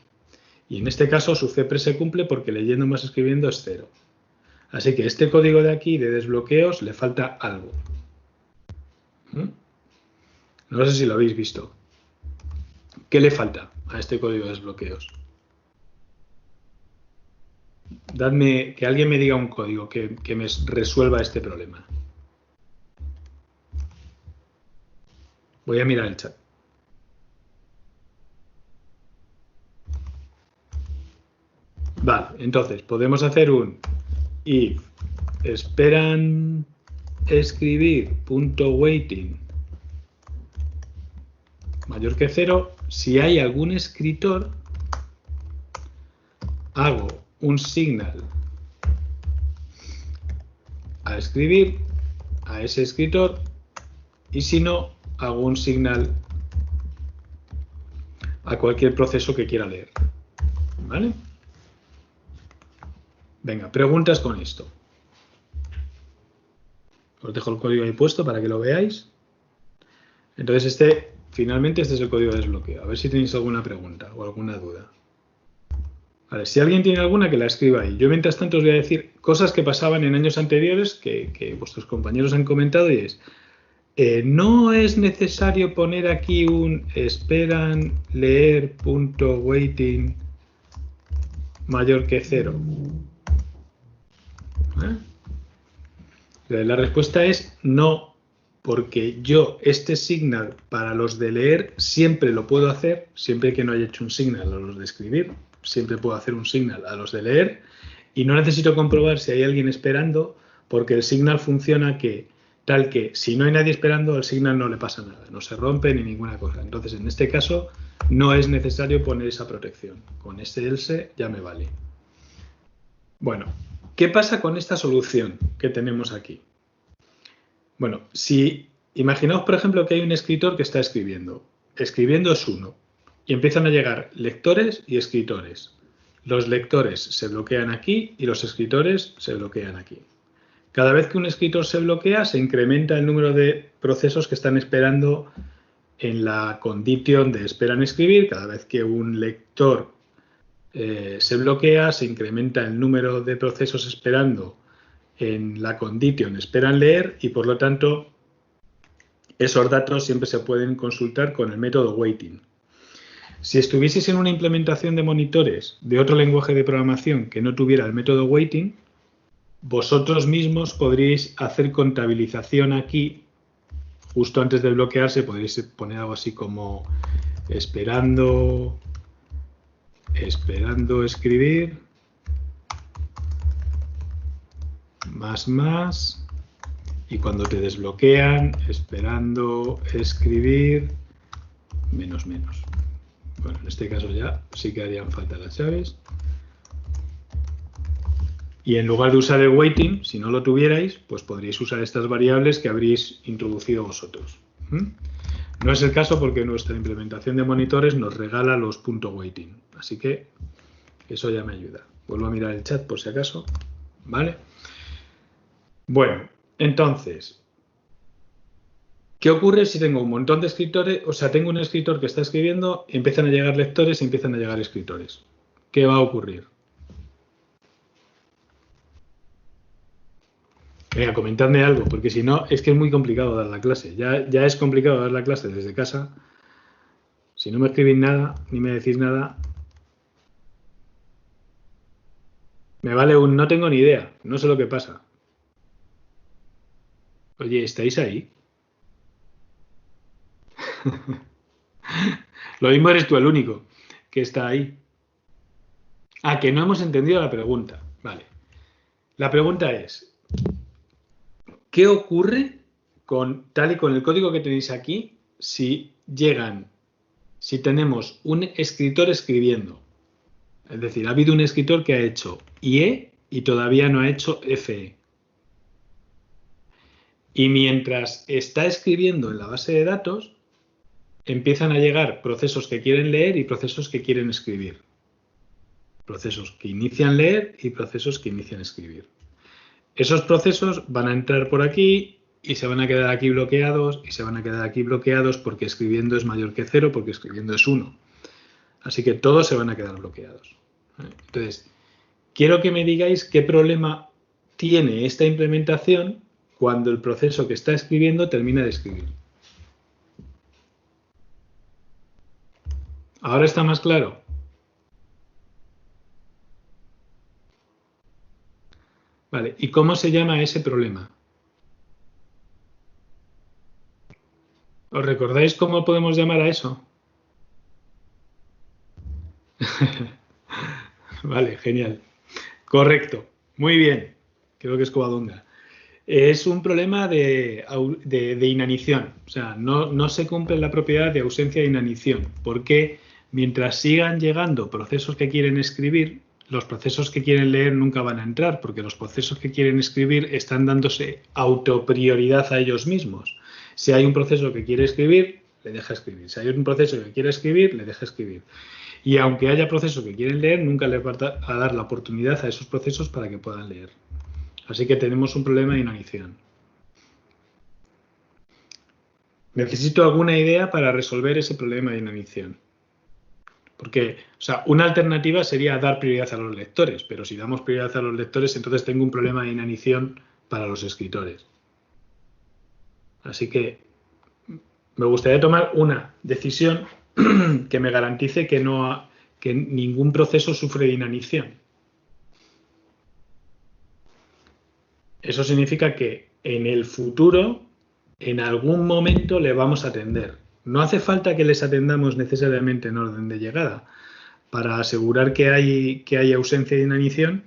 Y en este caso su CPRE se cumple porque leyendo más escribiendo es 0. Así que este código de aquí de desbloqueos le falta algo. No sé si lo habéis visto. ¿Qué le falta a este código de desbloqueos? Dadme, que alguien me diga un código que me resuelva este problema. Voy a mirar el chat. Vale, entonces podemos hacer un if esperan escribir punto waiting mayor que 0. Si hay algún escritor, hago un signal a escribir a ese escritor y si no, hago un signal a cualquier proceso que quiera leer. ¿Vale? Venga, preguntas con esto. Os dejo el código ahí puesto para que lo veáis. Entonces finalmente este es el código de desbloqueo. A ver si tenéis alguna pregunta o alguna duda. Vale, si alguien tiene alguna, que la escriba ahí. Yo mientras tanto os voy a decir cosas que pasaban en años anteriores que vuestros compañeros han comentado y es no es necesario poner aquí un esperan leer punto waiting mayor que 0. La respuesta es no, porque yo este signal para los de leer siempre lo puedo hacer, siempre que no haya hecho un signal a los de escribir, siempre puedo hacer un signal a los de leer y no necesito comprobar si hay alguien esperando porque el signal funciona tal que si no hay nadie esperando al signal no le pasa nada, no se rompe ni ninguna cosa. Entonces en este caso no es necesario poner esa protección, con este else ya me vale. Bueno, ¿qué pasa con esta solución que tenemos aquí? Bueno, si imaginaos por ejemplo que hay un escritor que está escribiendo. Escribiendo es 1 y empiezan a llegar lectores y escritores. Los lectores se bloquean aquí y los escritores se bloquean aquí. Cada vez que un escritor se bloquea se incrementa el número de procesos que están esperando en la condición de esperan escribir. Cada vez que un lector se bloquea, se incrementa el número de procesos esperando en la condition esperan leer y por lo tanto esos datos siempre se pueden consultar con el método waiting. Si estuvieseis en una implementación de monitores de otro lenguaje de programación que no tuviera el método waiting, vosotros mismos podríais hacer contabilización aquí. Justo antes de bloquearse podréis poner algo así como esperando escribir más y cuando te desbloquean esperando escribir menos. Bueno, en este caso ya sí que harían falta las llaves. Y en lugar de usar el waiting, si no lo tuvierais, pues podríais usar estas variables que habréis introducido vosotros. No es el caso porque nuestra implementación de monitores nos regala los .waiting. Así que eso ya me ayuda. Vuelvo a mirar el chat por si acaso. ¿Vale? Bueno, entonces, ¿qué ocurre si tengo un montón de escritores? O sea, tengo un escritor que está escribiendo, empiezan a llegar lectores y empiezan a llegar escritores. ¿Qué va a ocurrir? Venga, comentadme algo, porque si no, es que es muy complicado dar la clase. Ya es complicado dar la clase desde casa. Si no me escribís nada, ni me decís nada, me vale un no tengo ni idea, no sé lo que pasa. Oye, ¿estáis ahí? Lo mismo eres tú el único que está ahí. Ah, que no hemos entendido la pregunta. Vale. La pregunta es, ¿qué ocurre tal y con el código que tenéis aquí si llegan si tenemos un escritor escribiendo. Es decir, ha habido un escritor que ha hecho IE y todavía no ha hecho FE. Y mientras está escribiendo en la base de datos, empiezan a llegar procesos que quieren leer y procesos que quieren escribir. Procesos que inician leer y procesos que inician escribir. Esos procesos van a entrar por aquí y se van a quedar aquí bloqueados y se van a quedar aquí bloqueados porque escribiendo es mayor que 0, porque escribiendo es 1. Así que todos se van a quedar bloqueados. Entonces, quiero que me digáis qué problema tiene esta implementación cuando el proceso que está escribiendo termina de escribir. ¿Ahora está más claro? Vale, ¿y cómo se llama ese problema? ¿Os recordáis cómo podemos llamar a eso? Vale, genial. Correcto. Muy bien. Creo que es Covadonga. Es un problema de inanición. O sea, no se cumple la propiedad de ausencia de inanición. Porque mientras sigan llegando procesos que quieren escribir, los procesos que quieren leer nunca van a entrar, porque los procesos que quieren escribir están dándose autoprioridad a ellos mismos. Si hay un proceso que quiere escribir, le deja escribir. Si hay un proceso que quiere escribir, le deja escribir. Y aunque haya procesos que quieren leer, nunca les va a dar la oportunidad a esos procesos para que puedan leer. Así que tenemos un problema de inanición. Necesito alguna idea para resolver ese problema de inanición. Porque, o sea, una alternativa sería dar prioridad a los lectores, pero si damos prioridad a los lectores, entonces tengo un problema de inanición para los escritores. Así que me gustaría tomar una decisión que me garantice que ningún proceso sufre de inanición. Eso significa que en el futuro, en algún momento, le vamos a atender. No hace falta que les atendamos necesariamente en orden de llegada. Para asegurar que hay ausencia de inanición,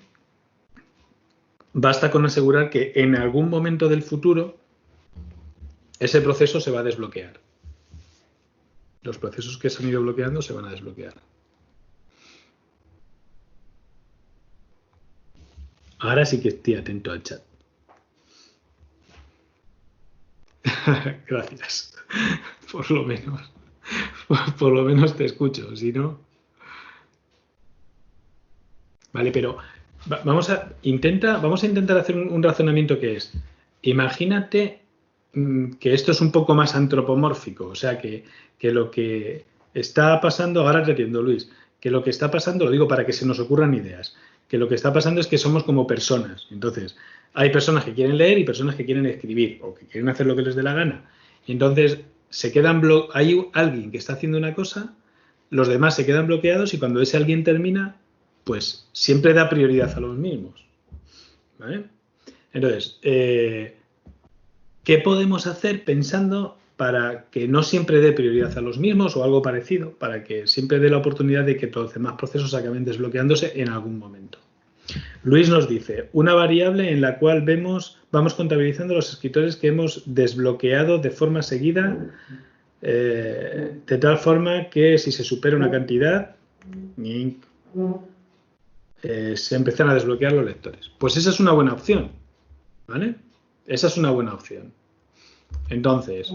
basta con asegurar que en algún momento del futuro ese proceso se va a desbloquear. Los procesos que se han ido bloqueando se van a desbloquear. Ahora sí que estoy atento al chat. Gracias. Por lo menos te escucho, si no. Vale, pero vamos a intentar hacer un razonamiento que es, imagínate que esto es un poco más antropomórfico, o sea, que lo que está pasando, ahora te entiendo, Luis, que lo que está pasando, lo digo para que se nos ocurran ideas, que lo que está pasando es que somos como personas. Entonces, hay personas que quieren leer y personas que quieren escribir o que quieren hacer lo que les dé la gana. Y entonces hay alguien que está haciendo una cosa, los demás se quedan bloqueados y cuando ese alguien termina, pues siempre da prioridad a los mismos. ¿Vale? Entonces, ¿qué podemos hacer pensando para que no siempre dé prioridad a los mismos o algo parecido, para que siempre dé la oportunidad de que todos los demás procesos acaben desbloqueándose en algún momento? Luis nos dice, una variable en la cual vamos contabilizando los escritores que hemos desbloqueado de forma seguida, de tal forma que si se supera una cantidad, se empiezan a desbloquear los lectores. Pues esa es una buena opción, ¿vale? Esa es una buena opción. Entonces,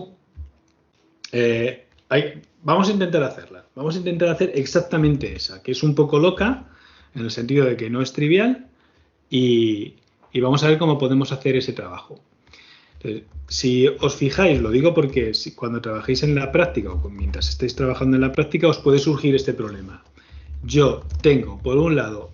vamos a intentar hacerla. Vamos a intentar hacer exactamente esa, que es un poco loca, en el sentido de que no es trivial, y vamos a ver cómo podemos hacer ese trabajo. Entonces, si os fijáis, lo digo porque cuando trabajéis en la práctica o mientras estéis trabajando en la práctica os puede surgir este problema. Yo tengo, por un lado,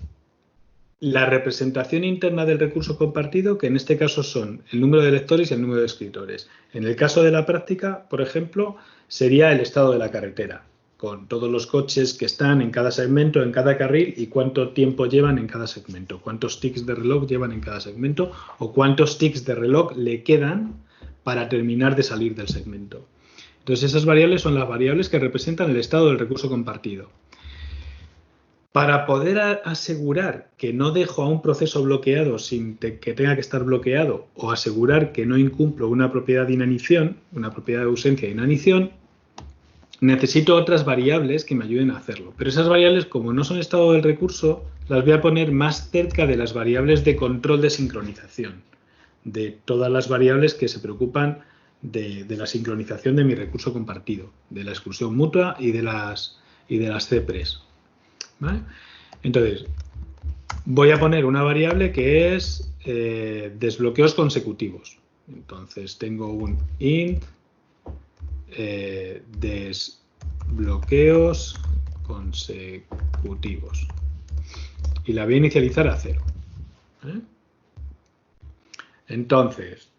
la representación interna del recurso compartido, que en este caso son el número de lectores y el número de escritores. En el caso de la práctica, por ejemplo, sería el estado de la carretera, con todos los coches que están en cada segmento, en cada carril, y cuánto tiempo llevan en cada segmento, cuántos tics de reloj llevan en cada segmento, o cuántos tics de reloj le quedan para terminar de salir del segmento. Entonces, esas variables son las variables que representan el estado del recurso compartido. Para poder asegurar que no dejo a un proceso bloqueado sin que tenga que estar bloqueado, o asegurar que no incumplo una propiedad de inanición, una propiedad de ausencia de inanición, necesito otras variables que me ayuden a hacerlo. Pero esas variables, como no son estado del recurso, las voy a poner más cerca de las variables de control de sincronización, de todas las variables que se preocupan de la sincronización de mi recurso compartido, de la exclusión mutua y de las CPRES. ¿Vale? Entonces, voy a poner una variable que es desbloqueos consecutivos. Entonces, tengo un int desbloqueos consecutivos y la voy a inicializar a 0. ¿Eh? Entonces,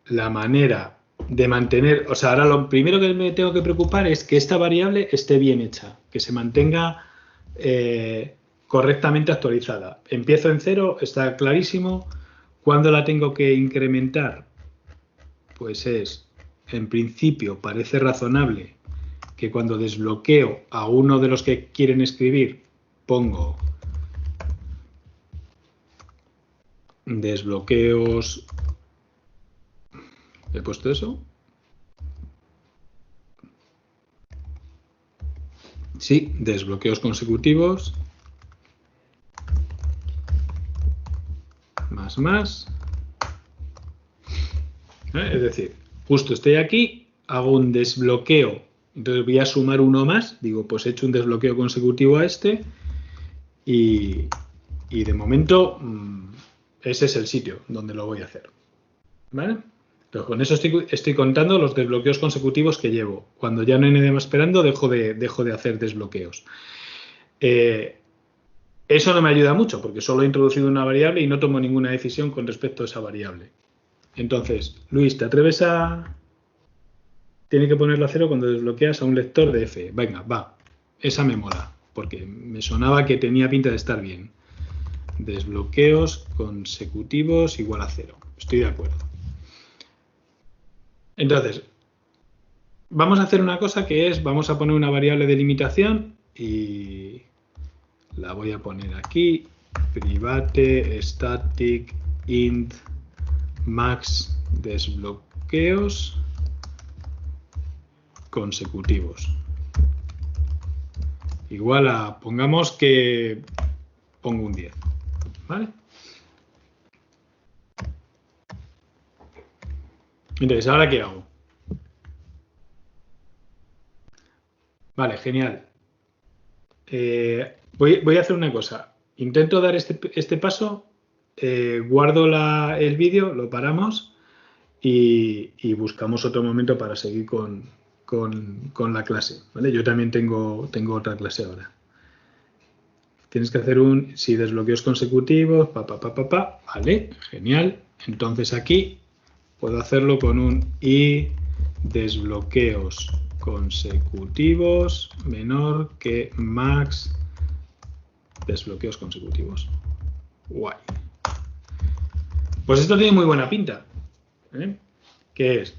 la manera de mantener, o sea, ahora lo primero que me tengo que preocupar es que esta variable esté bien hecha, que se mantenga correctamente actualizada. Empiezo en 0, está clarísimo. ¿Cuándo la tengo que incrementar? Pues en principio, parece razonable que cuando desbloqueo a uno de los que quieren escribir, pongo desbloqueos. ¿He puesto eso? Sí, desbloqueos consecutivos. Más. Es decir, justo estoy aquí, hago un desbloqueo, entonces voy a sumar uno más, digo, pues he hecho un desbloqueo consecutivo a este y de momento ese es el sitio donde lo voy a hacer. ¿Vale? Entonces, con eso estoy contando los desbloqueos consecutivos que llevo. Cuando ya no hay nadie más esperando, dejo de hacer desbloqueos. Eso no me ayuda mucho porque solo he introducido una variable y no tomo ninguna decisión con respecto a esa variable. Entonces, Luis, ¿te atreves a...? Tiene que ponerlo a 0 cuando desbloqueas a un lector de F. Venga, va. Esa me mola, porque me sonaba que tenía pinta de estar bien. Desbloqueos consecutivos igual a 0. Estoy de acuerdo. Entonces, vamos a hacer una cosa que es, vamos a poner una variable de limitación y la voy a poner aquí. Private static int max desbloqueos consecutivos. Igual a, pongamos que pongo un 10. ¿Vale? Entonces, ¿ahora qué hago? Vale, genial. Voy a hacer una cosa. Intento dar este paso, guardo el vídeo, lo paramos y buscamos otro momento para seguir con la clase. ¿Vale? Yo también tengo otra clase ahora. Tienes que hacer si desbloqueos consecutivos, vale, genial. Entonces aquí puedo hacerlo con un i desbloqueos consecutivos menor que max desbloqueos consecutivos. Guay. Pues esto tiene muy buena pinta. ¿Qué es?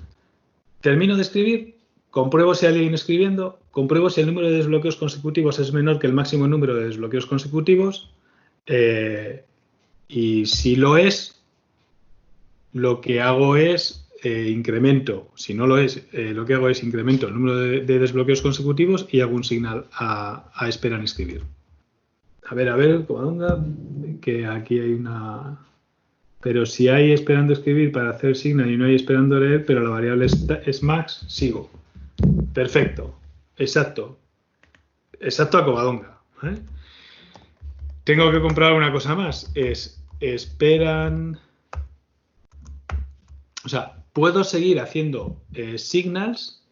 Termino de escribir, compruebo si hay alguien escribiendo, compruebo si el número de desbloqueos consecutivos es menor que el máximo número de desbloqueos consecutivos y si lo es, lo que hago es incremento, si no lo es, lo que hago es incremento el número de desbloqueos consecutivos y hago un signal a espera en escribir. A ver, Covadonga, que aquí hay una... Pero si hay esperando escribir para hacer signal y no hay esperando leer, pero la variable es max, sigo. Perfecto. Exacto. Exacto a Covadonga. Tengo que comprar una cosa más. Esperan... O sea, puedo seguir haciendo signals.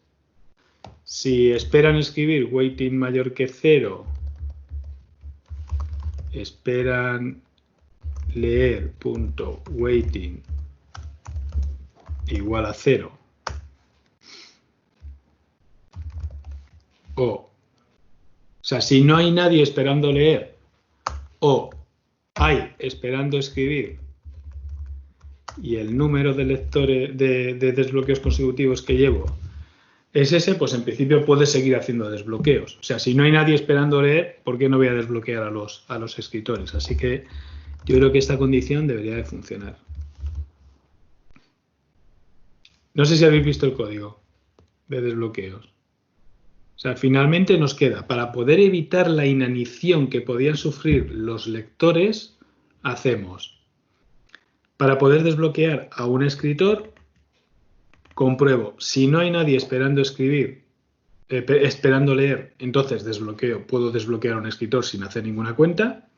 Si esperan escribir waiting mayor que 0, esperan leer punto waiting igual a 0. O sea, si no hay nadie esperando leer o hay esperando escribir y el número de lectores de desbloqueos consecutivos que llevo es ese, pues en principio puedes seguir haciendo desbloqueos. O sea, si no hay nadie esperando leer, ¿por qué no voy a desbloquear a los escritores? Así que yo creo que esta condición debería de funcionar. No sé si habéis visto el código. de desbloqueos. O sea, finalmente nos queda, para poder evitar la inanición que podían sufrir los lectores, hacemos, para poder desbloquear a un escritor, compruebo, si no hay nadie esperando escribir, esperando leer, entonces puedo desbloquear a un escritor sin hacer ninguna cuenta.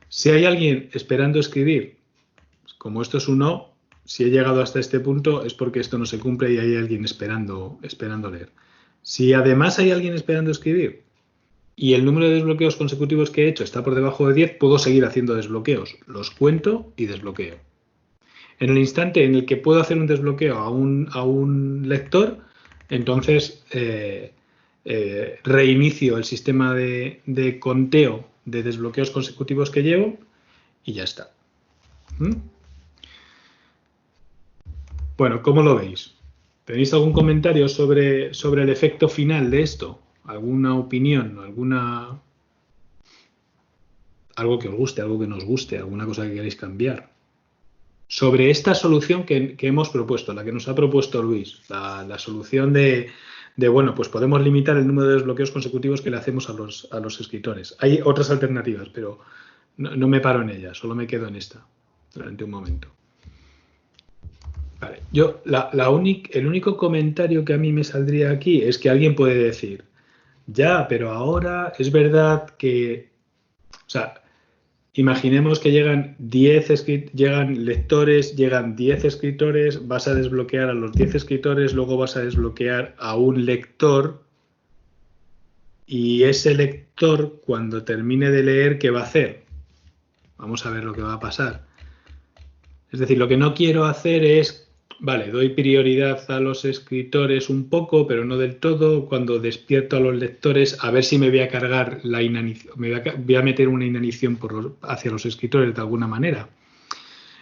Si hay alguien esperando escribir, como esto es un no, si he llegado hasta este punto es porque esto no se cumple y hay alguien esperando leer. Si además hay alguien esperando escribir y el número de desbloqueos consecutivos que he hecho está por debajo de 10, puedo seguir haciendo desbloqueos. Los cuento y desbloqueo. En el instante en el que puedo hacer un desbloqueo a un lector, entonces reinicio el sistema de conteo de desbloqueos consecutivos que llevo y ya está. Bueno, ¿cómo lo veis? ¿Tenéis algún comentario sobre el efecto final de esto? ¿Alguna opinión? Algo que os guste, algo que nos guste, alguna cosa que queréis cambiar? Sobre esta solución que hemos propuesto, la que nos ha propuesto Luis, la solución de, bueno, pues podemos limitar el número de desbloqueos consecutivos que le hacemos a los escritores. Hay otras alternativas, pero no me paro en ellas, solo me quedo en esta durante un momento. Vale. Yo, el único comentario que a mí me saldría aquí es que alguien puede decir, ya, pero ahora es verdad que, o sea, imaginemos que llegan lectores, llegan 10 escritores, vas a desbloquear a los 10 escritores, luego vas a desbloquear a un lector y ese lector, cuando termine de leer, ¿qué va a hacer? Vamos a ver lo que va a pasar. Es decir, lo que no quiero hacer es, vale, doy prioridad a los escritores un poco, pero no del todo. Cuando despierto a los lectores, a ver si me voy a cargar la inanición, voy a meter una inanición hacia los escritores de alguna manera.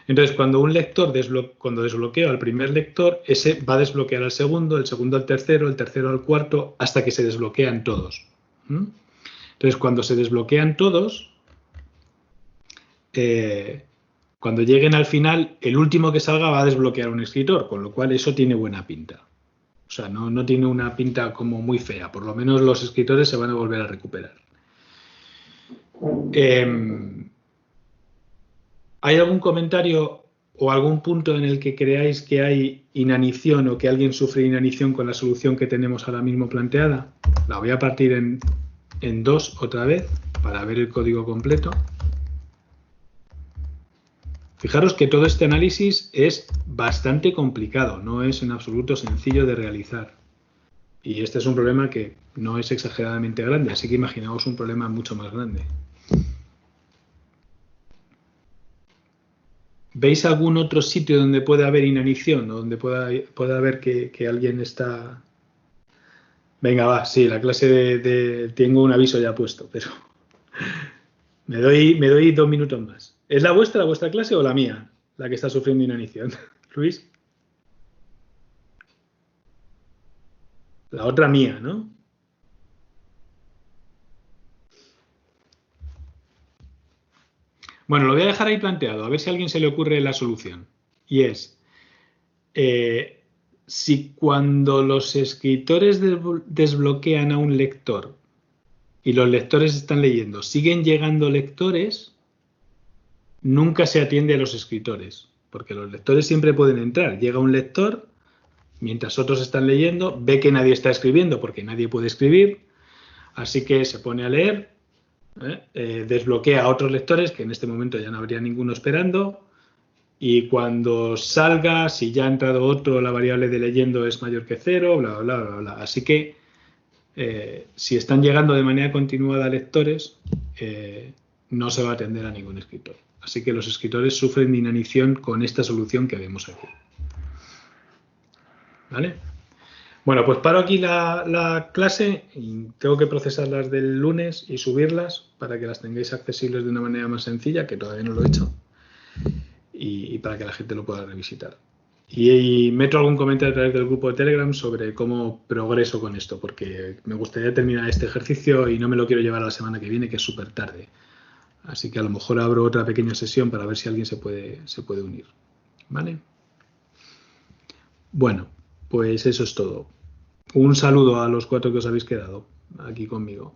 Entonces, cuando un lector cuando desbloqueo al primer lector, ese va a desbloquear al segundo, el segundo al tercero, el tercero al cuarto, hasta que se desbloquean todos. Entonces, cuando se desbloquean todos, cuando lleguen al final, el último que salga va a desbloquear a un escritor, con lo cual eso tiene buena pinta. O sea, no tiene una pinta como muy fea. Por lo menos los escritores se van a volver a recuperar. ¿Hay algún comentario o algún punto en el que creáis que hay inanición o que alguien sufre inanición con la solución que tenemos ahora mismo planteada? La voy a partir en dos otra vez para ver el código completo. Fijaros que todo este análisis es bastante complicado, no es en absoluto sencillo de realizar. Y este es un problema que no es exageradamente grande, así que imaginaos un problema mucho más grande. ¿Veis algún otro sitio donde pueda haber inanición o donde pueda haber que alguien está... Venga, va, sí, la clase tengo un aviso ya puesto, pero me doy 2 minutos más. ¿Es la vuestra clase o la mía la que está sufriendo inanición? Luis. La otra mía, ¿no? Bueno, lo voy a dejar ahí planteado, a ver si a alguien se le ocurre la solución. Y es, si cuando los escritores desbloquean a un lector y los lectores están leyendo, siguen llegando lectores, nunca se atiende a los escritores, porque los lectores siempre pueden entrar. Llega un lector, mientras otros están leyendo, ve que nadie está escribiendo, porque nadie puede escribir, así que se pone a leer, desbloquea a otros lectores, que en este momento ya no habría ninguno esperando, y cuando salga, si ya ha entrado otro, la variable de leyendo es mayor que 0, bla, bla, bla, bla. Así que si están llegando de manera continuada lectores, no se va a atender a ningún escritor. Así que los escritores sufren de inanición con esta solución que vemos aquí. ¿Vale? Bueno, pues paro aquí la clase y tengo que procesar las del lunes y subirlas para que las tengáis accesibles de una manera más sencilla, que todavía no lo he hecho, y para que la gente lo pueda revisitar. Y meto algún comentario a través del grupo de Telegram sobre cómo progreso con esto, porque me gustaría terminar este ejercicio y no me lo quiero llevar a la semana que viene, que es súper tarde. Así que a lo mejor abro otra pequeña sesión para ver si alguien se puede unir. ¿Vale? Bueno, pues eso es todo. Un saludo a los 4 que os habéis quedado aquí conmigo.